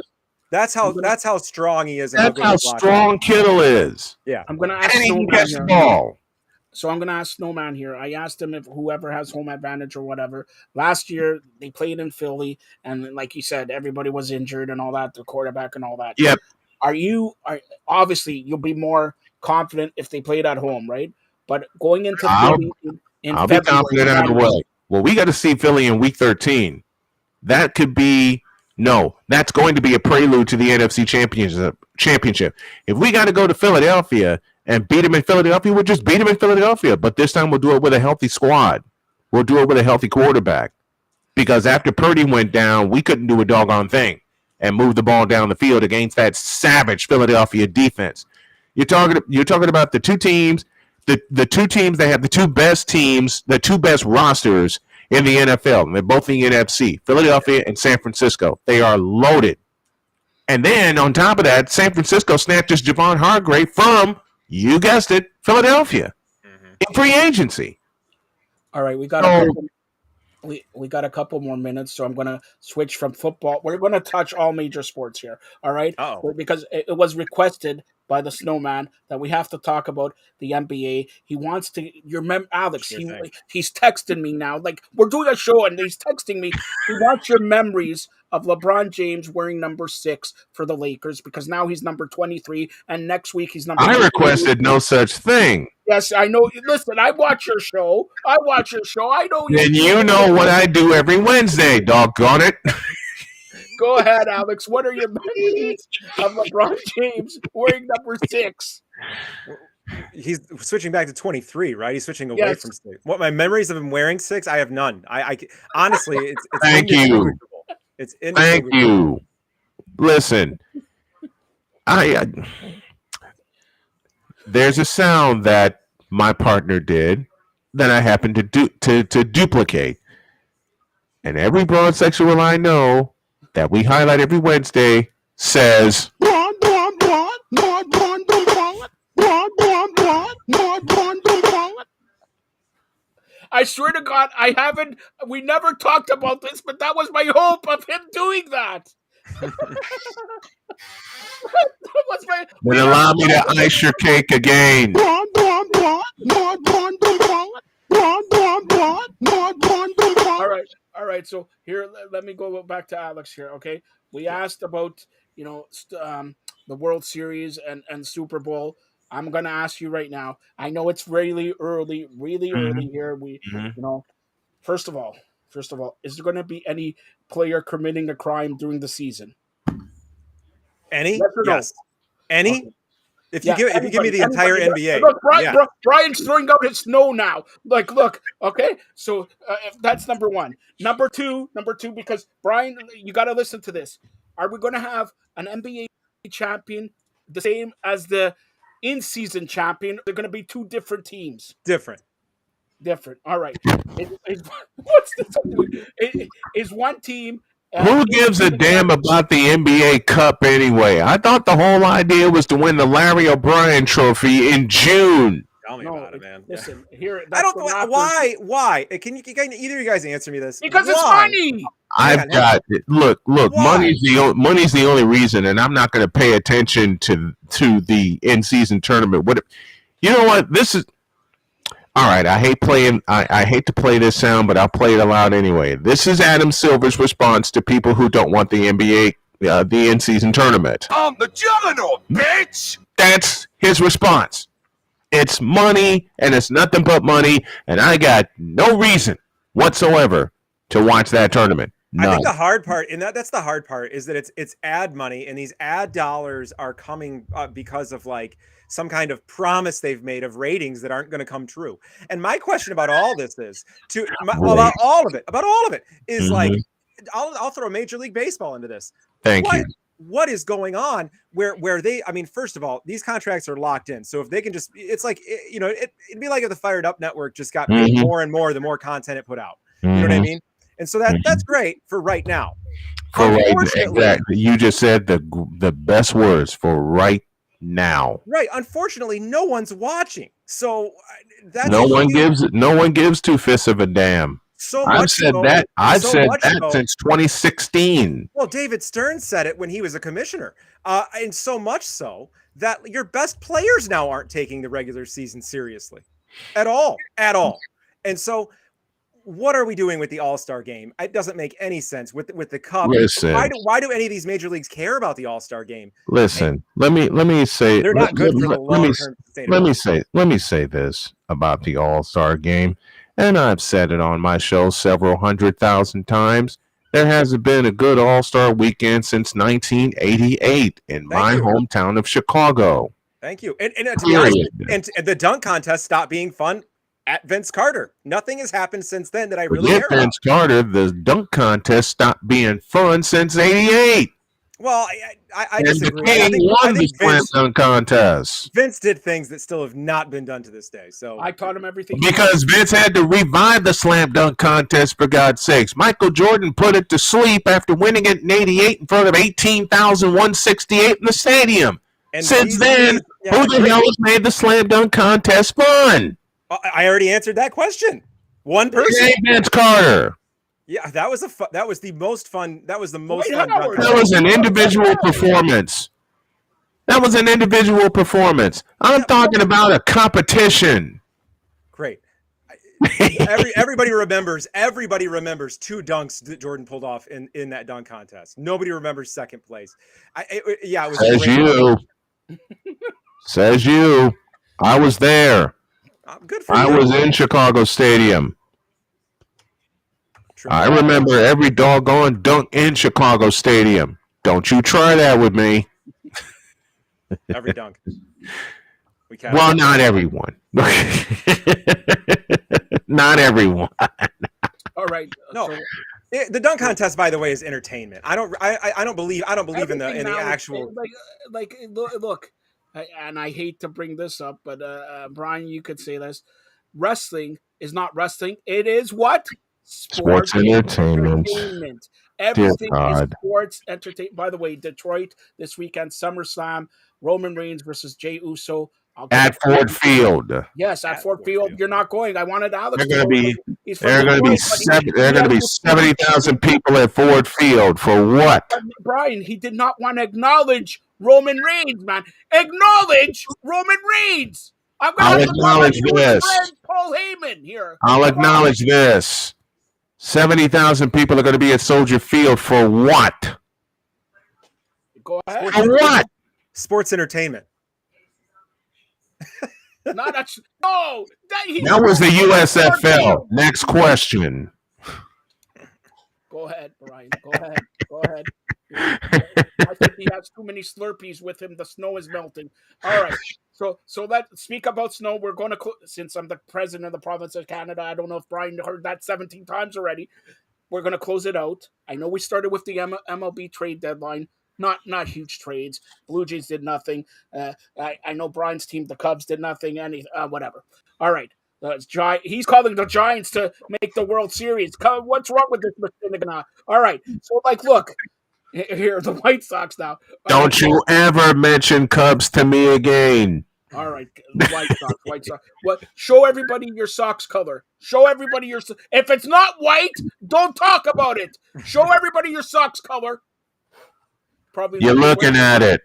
That's how strong he is. That's how strong Kittle is. Yeah. I'm going to ask and he can catch the ball. So I'm going to ask Snowman here. I asked him if whoever has home advantage or whatever. Last year they played in Philly, and like you said, everybody was injured and all that, the quarterback and all that. Yep. Are obviously you'll be more confident if they played at home, right? But going into I'll, Philly in I'll be February, confident either way. Well, we got to see Philly in Week 13. That could be that's going to be a prelude to the NFC Championship. If we got to go to Philadelphia and beat them in Philadelphia, we'll just beat them in Philadelphia. But this time we'll do it with a healthy squad. We'll do it with a healthy quarterback. Because after Purdy went down, we couldn't do a doggone thing and move the ball down the field against that savage Philadelphia defense. You're talking about the two teams, the two teams that have the two best teams, the two best rosters in the NFL. They're both in the NFC, Philadelphia and San Francisco. They are loaded. And then on top of that, San Francisco snatches Javon Hargrave from, you guessed it, Philadelphia in free agency. All right, we got we got a couple more minutes, so I'm going to switch from football. We're going to touch all major sports here, all right? Because it was requested by the Snowman that we have to talk about the NBA. He wants to. Alex? Sure he's texting me now. Like, we're doing a show, and he's texting me. He wants your memories of LeBron James wearing number 6 for the Lakers because now he's number 23, and next week he's number. I requested no such thing. Yes, I know. Listen, I watch your show. I know you. And you know what I do every Wednesday, doggone it. Go ahead, Alex. What are your memories of LeBron James wearing number 6? He's switching back to 23, right? He's switching away from 6. What my memories of him wearing 6? I have none. I honestly, it's thank you. It's thank you. Listen, there's a sound that my partner did that I happened to duplicate, and every broad sexual I know that we highlight every Wednesday says. I swear to God, we never talked about this, but that was my hope of him doing that. Then allow me to ice your cake again. All right. So here, let me go back to Alex here. Okay, we asked about the World Series and Super Bowl. I'm gonna ask you right now. I know it's really early here. First of all, is there going to be any player committing a crime during the season? Any? Yes. Any? Okay. If you give me the entire NBA. Look, Brian's throwing out his no now. Like, look, okay. So that's number one. Number two, because Brian, you got to listen to this. Are we going to have an NBA champion the same as the in-season champion? They're going to be two different teams. Different. All right. What's this? Is one team? Who gives a damn about the NBA Cup anyway? I thought the whole idea was to win the Larry O'Brien Trophy in June. Tell me about it, man. Listen, here. I don't know why. Can either of you guys answer me this? Because it's money. I've got it. Look. Money's the only reason, and I'm not going to pay attention to the in-season tournament. You know what? This is. All right, I hate to play this sound, but I'll play it aloud anyway. This is Adam Silver's response to people who don't want the NBA, the in-season tournament. I'm the juggernaut, bitch! That's his response. It's money, and it's nothing but money, and I got no reason whatsoever to watch that tournament. None. I think the hard part, and that's the hard part, is that it's ad money, and these ad dollars are coming because of like some kind of promise they've made of ratings that aren't going to come true. And my question about all this is about all of it is like, I'll throw Major League Baseball into this. Thank you. What is going on where they, I mean, first of all, these contracts are locked in. So if they can just, it's like, it'd be like if the Fired Up Network just got paid more and more, the more content it put out. You know what I mean? And so that's great for right now. Exactly. You just said the best words for right now. Right. Unfortunately, no one's watching. So that's no one gives two fifths of a damn. I've said that since 2016. Well, David Stern said it when he was a commissioner. And so much so that your best players now aren't taking the regular season seriously. at all. And so, what are we doing with the All-Star game? It doesn't make any sense with the Cup. Listen, why do any of these major leagues care about the All-Star game? Listen, let me say They're not good for the long-term sustainability. Let me say this about the All-Star game, and I've said it on my show several 100,000 times. There hasn't been a good All-Star weekend since 1988 in my hometown of Chicago. Thank you. And to be honest, and the dunk contest stopped being fun at Vince Carter. Nothing has happened since then that I really care about. Vince Carter, the dunk contest stopped being fun since '88. Well, I disagree. I think won the slam dunk contest. Vince did things that still have not been done to this day. So I taught him everything. Because Vince had to revive the slam dunk contest, for God's sakes. Michael Jordan put it to sleep after winning it in '88 in front of 18,168 in the stadium. And since then, who the hell has made the slam dunk contest fun? I already answered that question. One person. Vince Carter. Yeah, that was the most fun. That was the most fun. That was an individual performance. That was an individual performance. I'm talking about a competition. Great. Everybody remembers two dunks that Jordan pulled off in that dunk contest. Nobody remembers second place. It was Says you. Says you. I was there. Good for you. I was in Chicago Stadium. I remember every doggone dunk in Chicago Stadium. Don't you try that with me. Every dunk. Well, not everyone. Not everyone. All right. No. The dunk contest, by the way, is entertainment. I don't believe in the actual look. And I hate to bring this up, but Brian, you could say this. Wrestling is not wrestling. It is what? Sports entertainment. Everything is sports entertainment. By the way, Detroit this weekend, SummerSlam, Roman Reigns versus Jey Uso. At Ford Field. Yes, at Ford Field. You're not going. I wanted Alex. There are going to be 70,000 people at Ford Field for what? Brian, he did not want to acknowledge Roman Reigns, man. Acknowledge Roman Reigns. I'll acknowledge this. Paul Heyman here. I'll acknowledge this. 70,000 people are going to be at Soldier Field for what? Go ahead. For what? Sports entertainment. That was the USFL. Next question. Go ahead, Brian. Go ahead. I think he has too many Slurpees with him. The snow is melting. All right. So let's speak about snow. We're going to since I'm the president of the province of Canada. I don't know if Brian heard that 17 times already. We're going to close it out. I know we started with the MLB trade deadline. Not huge trades. Blue Jays did nothing. I know Brian's team, the Cubs, did nothing. Whatever. All right. He's calling the Giants to make the World Series. What's wrong with this? All right. So, look. Here are the White Sox now. Don't you ever mention Cubs to me again. All right. White Sox. What? Show everybody your socks color. Show everybody your... If it's not white, don't talk about it. Show everybody your socks color. Probably you're looking at it.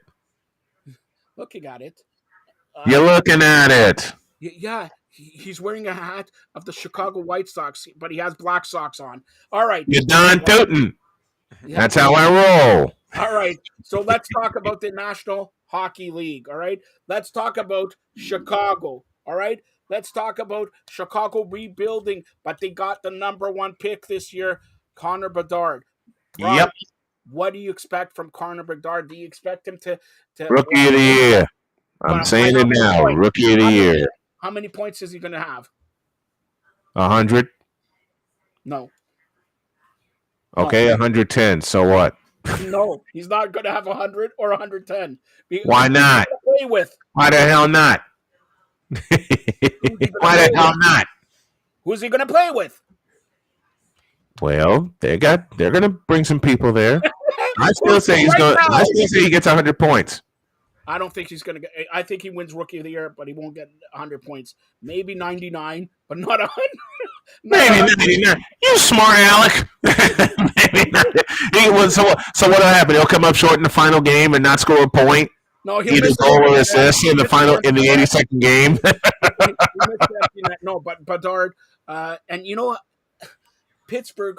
Looking at it. You're looking at it. Yeah, he's wearing a hat of the Chicago White Sox, but he has black socks on. All right. You're Don Tootin'. Yeah. That's how I roll. All right. So let's talk about the National Hockey League. All right. Let's talk about Chicago. All right. Let's talk about Chicago rebuilding, but they got the number 1 pick this year, Connor Bedard. Brian, yep. What do you expect from Connor Bedard? Do you expect him to Rookie of the year? I'm saying it now. Rookie of the year. How many points is he going to have? 100. No. Okay, 110. So what? No, he's not going to have 100 or 110. Why not? Play with? Why the hell not? Why the hell not? Who's he going to play with? Well, they're going to bring some people there. I still say he gets 100 points. I don't think he's going to get. I think he wins Rookie of the Year, but he won't get 100 points. Maybe 99, but not 100. Maybe 99. You smart Alec. Maybe not. So what'll happen? He'll come up short in the final game and not score a point. No, he'll Either miss goal or the assist in the final in the 82nd game. he missed the empty net. No, but Bedard, and you know what? Pittsburgh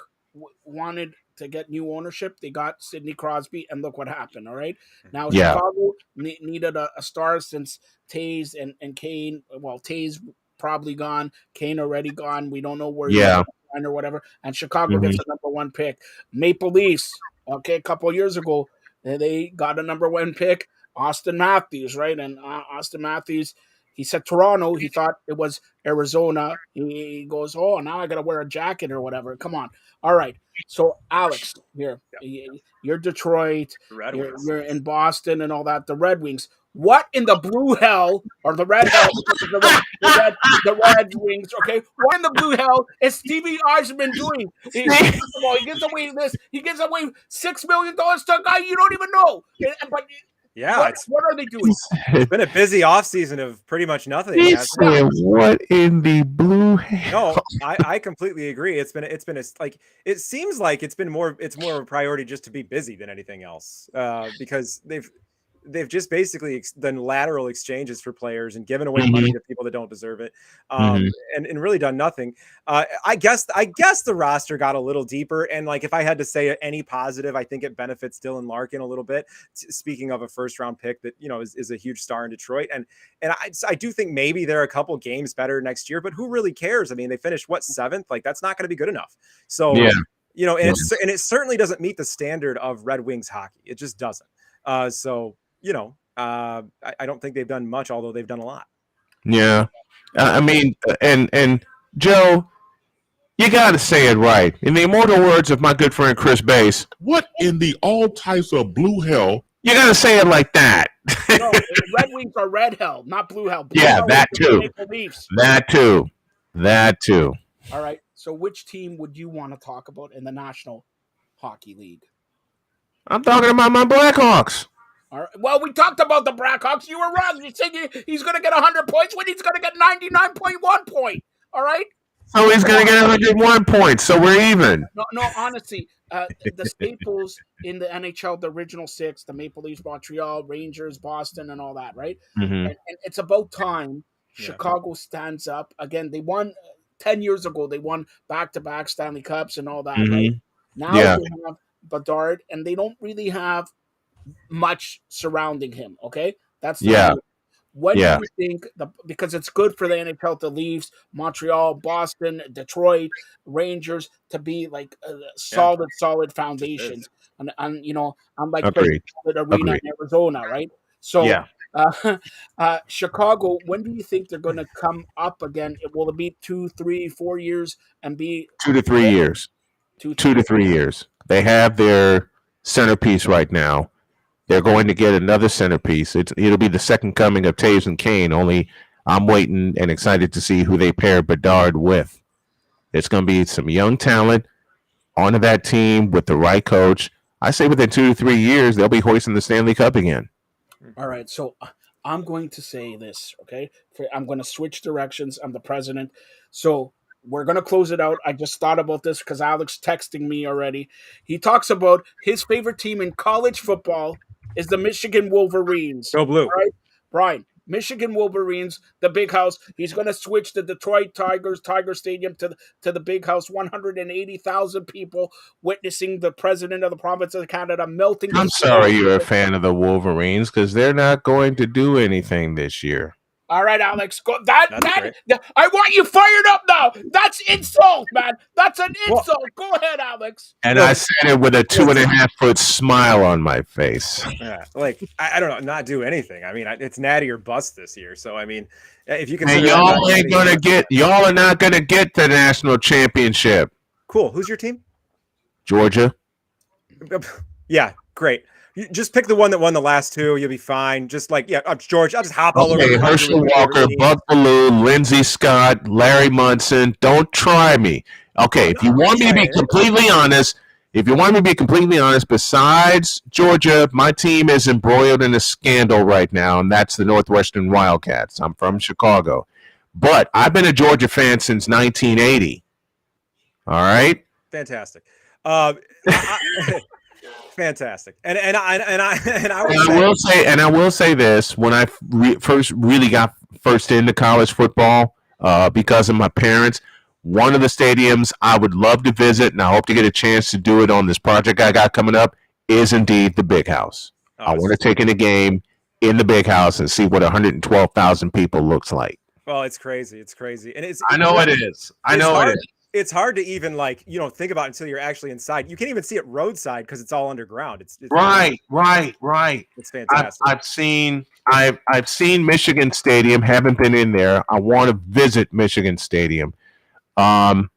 wanted to get new ownership. They got Sidney Crosby, and look what happened. All right, now Yeah. Chicago needed a star since Taves and Kane. Well, Taves probably gone, Kane already gone. We don't know where he's Yeah. going or whatever. And Chicago gets the number one pick. Maple Leafs. Okay, a couple of years ago, they got a number one pick, Austin Matthews, right? And Austin Matthews. He said Toronto. He thought it was Arizona. He goes, oh, now I got to wear a jacket or whatever. Come on. All right. So, Alex, here, you're Detroit. Red You're, Wings. you're in Boston and all that. The Red Wings. What in the blue hell, or the red hell, the Red Wings, okay? What in the blue hell is Stevie Eisenman doing? He gives away this. He gives away $6 million to a guy you don't even know. But yeah, what are they doing? It's been a busy offseason of pretty much nothing. He said, "What in the blue hell?" No, I completely agree. It's been like it seems like it's more of a priority just to be busy than anything else, because they've just basically done lateral exchanges for players and given away money to people that don't deserve it, and really done nothing. I guess the roster got a little deeper, and like if I had to say any positive, I think it benefits Dylan Larkin a little bit. Speaking of a first round pick that is a huge star in Detroit, and I do think maybe they're a couple games better next year, but who really cares? I mean, they finished 7th, like that's not going to be good enough. So and it certainly doesn't meet the standard of Red Wings hockey. It just doesn't. I don't think they've done much, although they've done a lot. Yeah. I mean, and Joe, you got to say it right. In the immortal words of my good friend Chris Bass, What in the all types of blue hell? you got to say it like that. No, Red Wings are red hell, not blue hell. Blue Yeah, hell that is the too. Maple Leafs. That too. All right. So which team would you want to talk about in the National Hockey League? I'm talking about my Blackhawks. All right. Well, we talked about the Blackhawks. You were wrong. You said he's going to get 100 points when he's going to get 99.1 point. All right. So he's going to get 101 points. So we're even. No. Honestly, the staples in the NHL, the original six, the Maple Leafs, Montreal, Rangers, Boston, and all that, right? And it's about time Chicago stands up again. They won 10 years ago. They won back-to-back Stanley Cups and all that. Right? Now they have Bedard, and they don't really have much surrounding him. Okay, that's when do you think because it's good for the NHL to leave Montreal, Boston, Detroit, Rangers to be like solid foundations, and unlike the arena in Arizona, right? So Chicago, when do you think they're going to come up again? Will it be 2, 3, 4 years and be 2 to 3 years? 2 to 3 years. They have their centerpiece right now. They're going to get another centerpiece. It'll be the second coming of Taves and Kane, only I'm waiting and excited to see who they pair Bedard with. It's going to be some young talent onto that team with the right coach. I say within 2 to 3 years, they'll be hoisting the Stanley Cup again. All right, so I'm going to say this, okay? I'm going to switch directions. I'm the president. So we're going to close it out. I just thought about this because Alex texting me already. He talks about his favorite team in college football is the Michigan Wolverines. Go blue. All right, Brian, Michigan Wolverines, the big house. He's going to switch the Detroit Tigers, Tiger Stadium to the big house. 180,000 people witnessing the president of the province of Canada melting. I'm sorry you're a fan of the Wolverines because they're not going to do anything this year. All right, Alex. Go. I want you fired up now. That's insult, man. That's an insult. Go ahead, Alex. And I said it with a 2.5-foot smile on my face. Yeah, like I don't know, not do anything. I mean, it's natty or bust this year. So I mean, if you can, y'all are not gonna get the national championship. Cool. Who's your team? Georgia. Yeah, great. You just pick the one that won the last two. You'll be fine. Just like, George, I'll just hop all over. Herschel Walker, Buck Bellew, Lindsey Scott, Larry Munson. Don't try me. Okay, if you want me to be completely honest, besides Georgia, my team is embroiled in a scandal right now, and that's the Northwestern Wildcats. I'm from Chicago. But I've been a Georgia fan since 1980. All right? Fantastic. Fantastic. And I will say this: when I first really got into college football, because of my parents, one of the stadiums I would love to visit, and I hope to get a chance to do it on this project I got coming up, is indeed the Big House. I want to take in a game in the Big House and see what 112,000 people looks like. Well, it's crazy. It's crazy, and I know it is. It's hard to even think about it until you're actually inside. You can't even see it roadside because it's all underground. It's right. It's fantastic. I've seen Michigan Stadium. Haven't been in there. I want to visit Michigan Stadium. I've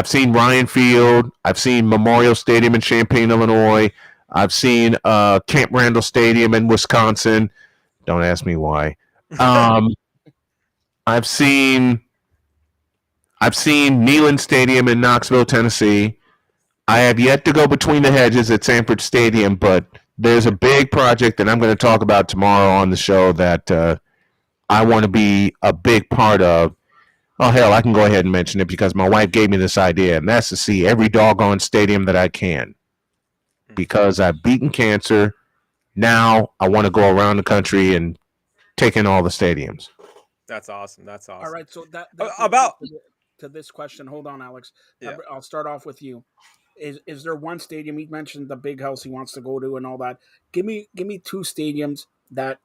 seen Ryan Field. I've seen Memorial Stadium in Champaign, Illinois. I've seen Camp Randall Stadium in Wisconsin. Don't ask me why. I've seen Neyland Stadium in Knoxville, Tennessee. I have yet to go between the hedges at Sanford Stadium, but there's a big project that I'm going to talk about tomorrow on the show that I want to be a big part of. Oh, hell, I can go ahead and mention it because my wife gave me this idea, and that's to see every doggone stadium that I can. Because I've beaten cancer, now I want to go around the country and take in all the stadiums. That's awesome. All right, so that about to this question. Hold on, Alex. Yeah. I'll start off with you. Is there one stadium he mentioned the Big House he wants to go to and all that? Give me two stadiums that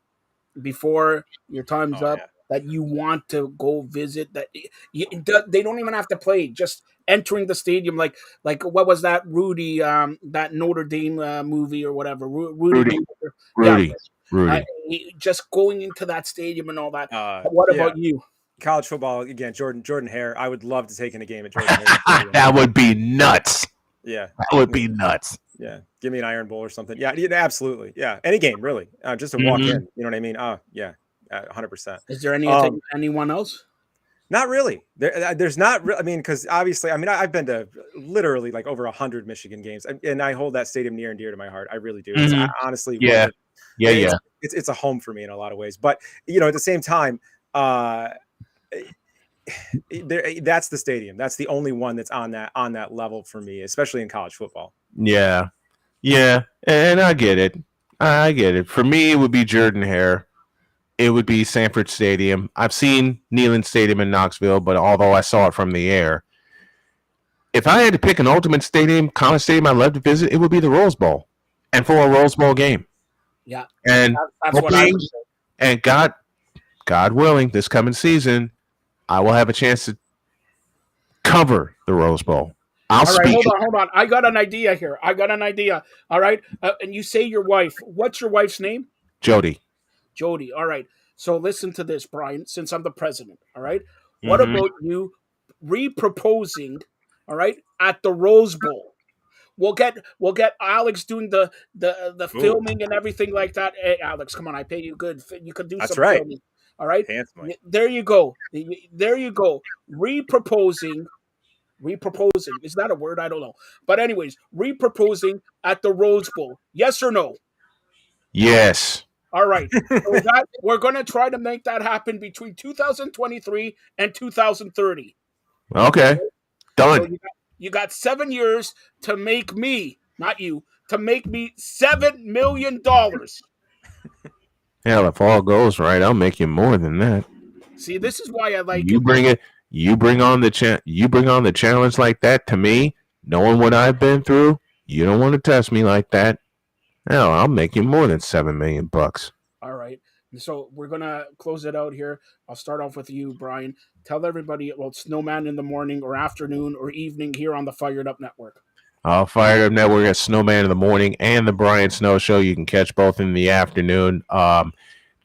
before your time's up that you want to go visit. That they don't even have to play. Just entering the stadium, like what was that Rudy that Notre Dame movie or whatever? Rudy. Just going into that stadium and all that. What about you? College football again. Jordan Hare. I would love to take in a game at Jordan Hare. That would be nuts. Yeah, that would be nuts. Yeah, give me an Iron Bowl or something. Yeah, absolutely. Yeah, any game really. Just to walk in. You know what I mean? 100%. Is there anyone else? Not really. There's not. I mean, because obviously, I've been to literally like over 100 Michigan games, and I hold that stadium near and dear to my heart. I really do. It's honestly, it's a home for me in a lot of ways. But at the same time, that's the stadium. That's the only one that's on that level for me, especially in college football. Yeah, and I get it. For me, it would be Jordan Hare. It would be Sanford Stadium. I've seen Neyland Stadium in Knoxville, but although I saw it from the air, if I had to pick an ultimate stadium, college stadium I'd love to visit, it would be the Rose Bowl, and for a Rose Bowl game. Yeah, and that's what I would say. And God willing, this coming season, I will have a chance to cover the Rose Bowl. All right, hold on. I got an idea here. All right, and you say your wife. What's your wife's name? Jody. All right. So listen to this, Brian, since I'm the president. All right. What about you re-proposing, all right, at the Rose Bowl? We'll get Alex doing the filming and everything like that. Hey, Alex, come on, I pay you good. You could do some filming. All right. There you go. Re-proposing. Is that a word? I don't know. But anyways, re-proposing at the Rose Bowl. Yes or no? Yes. All right. So we're going to try to make that happen between 2023 and 2030. Okay. Done. So you got 7 years to make me, not you, to make me $7 million. Hell, if all goes right, I'll make you more than that. See, this is why I like you. You bring on the challenge like that to me, knowing what I've been through. You don't want to test me like that. Hell, I'll make you more than $7 million. All right. So we're going to close it out here. I'll start off with you, Brian. Tell everybody about Snowman in the morning or afternoon or evening here on the Fired Up Network. Fired Up Network at Snowman in the morning and the Brian Snow Show. You can catch both in the afternoon.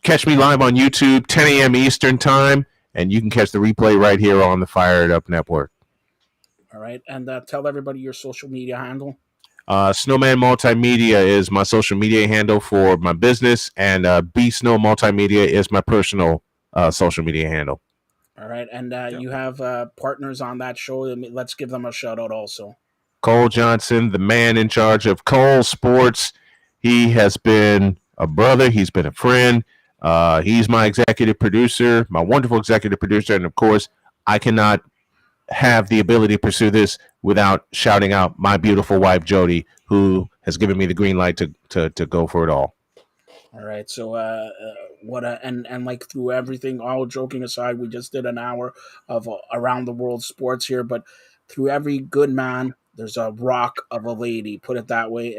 Catch me live on YouTube, 10 a.m. Eastern time, and you can catch the replay right here on the Fired Up Network. All right. And tell everybody your social media handle. Snowman Multimedia is my social media handle for my business, and B Snow Multimedia is my personal social media handle. All right, and you have partners on that show. Let's give them a shout out also. Cole Johnson, the man in charge of Cole Sports. He has been a brother. He's been a friend. He's my executive producer, my wonderful executive producer, and of course, I cannot have the ability to pursue this without shouting out my beautiful wife, Jody, who has given me the green light to go for it all. All right. So, and like through everything, all joking aside, we just did an hour of around the world sports here, but through every good man, there's a rock of a lady. Put it that way.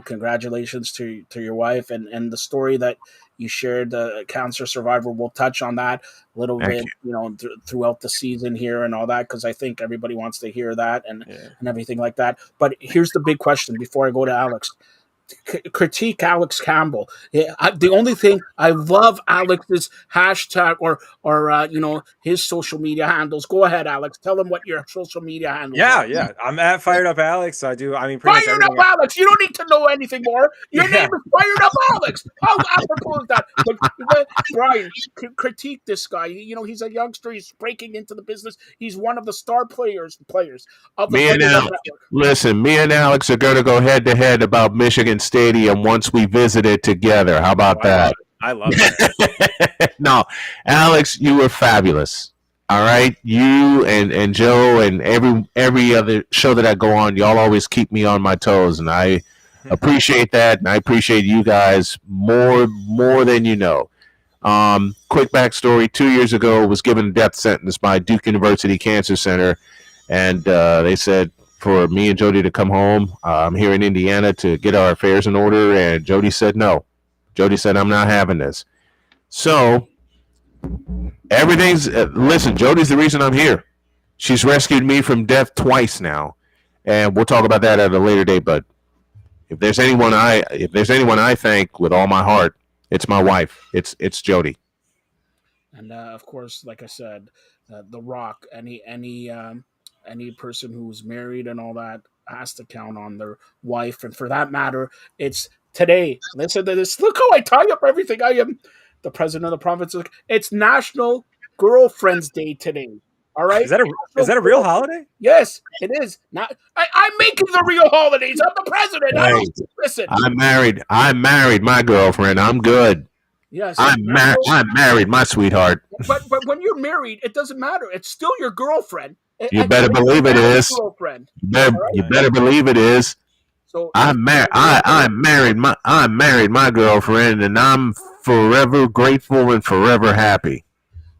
Congratulations to your wife and the story that you shared, the cancer survivor. We'll touch on that a little Thank bit, throughout the season here and all that, because I think everybody wants to hear that and everything like that. But here's the big question before I go to Alex. Critique Alex Campbell. The only thing I love Alex's hashtag or his social media handles. Go ahead, Alex. Tell them what your social media handles are. Yeah. I'm at Fired Up Alex. Pretty much Fired everything. Up Alex. You don't need to know anything more. Your name is Fired Up Alex. How apropos is that? But Brian, critique this guy. He's a youngster. He's breaking into the business. He's one of the star players of the Fired Up Network. Listen, me and Alex are going to go head to head about Michigan Stadium once we visit it together. How about that? I love that. No, Alex, you were fabulous. All right, you and Joe and every other show that I go on, y'all always keep me on my toes, and I appreciate that, and I appreciate you guys more than you know. Quick backstory: 2 years ago, was given a death sentence by Duke University Cancer Center, and they said for me and Jody to come home. I'm here in Indiana to get our affairs in order, and Jody said no. Jody said, I'm not having this. So everything's listen, Jody's the reason I'm here. She's rescued me from death twice now, and we'll talk about that at a later date. But if there's anyone I thank with all my heart, it's my wife. It's Jody. And of course, like I said, The Rock. Any person who's married and all that has to count on their wife, and for that matter, it's today. Listen to this. Look how I tie up everything. I am the president of the province. It's National Girlfriends Day today. All right. Is that a real holiday? Yes, it is. I'm making the real holidays. I'm the president. Hey, listen. I'm married, my girlfriend. I'm good. Yes, I'm married, my sweetheart. But when you're married, it doesn't matter. It's still your girlfriend. You better believe it is. Girlfriend. You better believe it is. So I'm married my girlfriend, and I'm forever grateful and forever happy.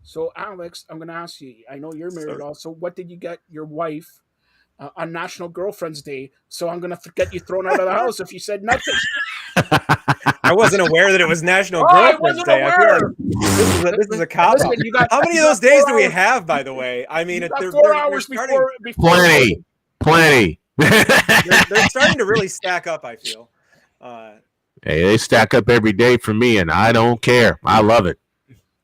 So Alex, I'm going to ask you. I know you're married also. What did you get your wife on National Girlfriends Day? So I'm going to get you thrown out of the house if you said nothing. I wasn't aware that it was National Girlfriend's Day. I feel like this is a cop out. How many of those days do we have, by the way? I mean, they're 4 hours before. Plenty. They're starting to really stack up, I feel. Hey, they stack up every day for me, and I don't care. I love it.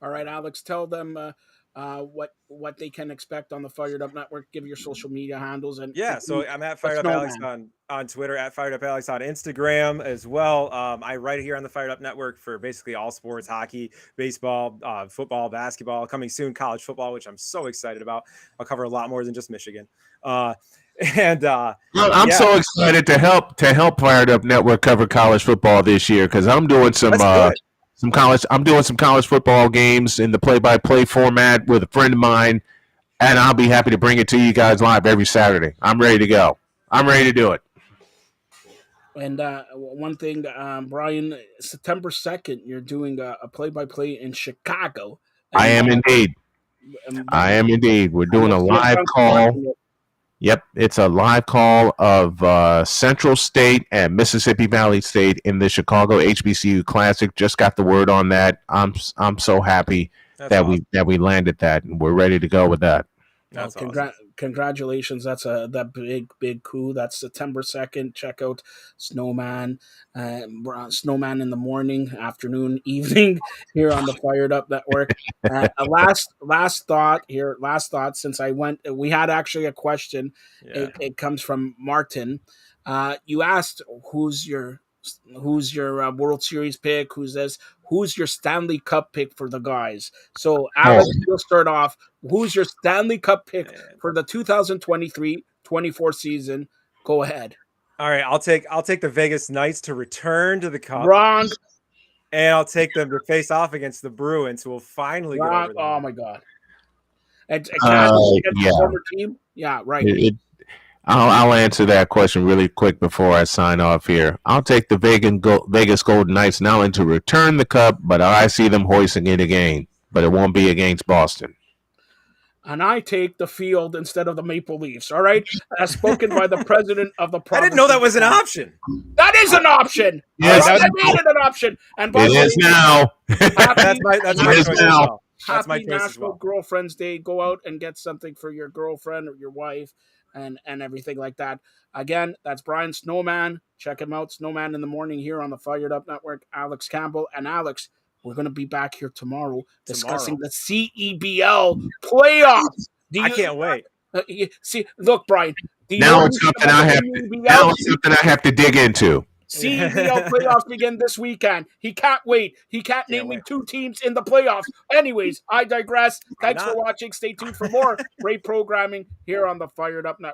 All right, Alex, tell them what they can expect on the Fired Up Network. Give your social media handles. So I'm at Fired Up Alex on Twitter, at Fired Up Alex on Instagram as well. I write here on the Fired Up Network for basically all sports: hockey, baseball, football, basketball. Coming soon, college football, which I'm so excited about. I'll cover a lot more than just Michigan. I'm so excited to help Fired Up Network cover college football this year, because I'm doing some college football games in the play-by-play format with a friend of mine, and I'll be happy to bring it to you guys live every Saturday. I'm ready to go. I'm ready to do it. And one thing, Brian, September 2nd, you're doing a play-by-play in Chicago. I am indeed. We're doing a live call. Yep, it's a live call of Central State and Mississippi Valley State in the Chicago HBCU Classic. Just got the word on that. I'm so happy that we landed that, and we're ready to go with that. That's awesome. Congratulations! That's that big coup. That's September 2nd. Check out Snowman in the morning, afternoon, evening here on the Fired Up Network. Last thought here. Since we had actually a question. Yeah. It comes from Martin. You asked who's your World Series pick? Who's your Stanley Cup pick for the guys? So Alex, you'll start off. Who's your Stanley Cup pick for the 2023-24 season? Go ahead. All right, I'll take the Vegas Knights to return to the Cup. Wrong. And I'll take them to face off against the Bruins, who will finally get over them. Oh my God. And the former team? Yeah, right. I'll answer that question really quick before I sign off here. I'll take the Vegas Golden Knights not only to return the cup, but I see them hoisting it again. But it won't be against Boston. And I take the field instead of the Maple Leafs. All right, as spoken by the president of the I province. didn't know that was an option. That is an option. Yes, I made it an option. And by it the way, is now. That's my choice as well. That's my Happy choice as National well. Girlfriend's Day. Go out and get something for your girlfriend or your wife and everything like that. Again, that's Brian Snowman. Check him out, Snowman in the Morning here on the Fired Up Network. Alex Campbell. And Alex, we're going to be back here tomorrow discussing the CEBL playoffs. I can't wait. See, look, Brian. Now it's something I have to dig into. CEBL playoffs begin this weekend. He can't wait. He can't name me two teams in the playoffs. Anyways, I digress. Thanks for watching. Stay tuned for more great programming here on the Fired Up Network.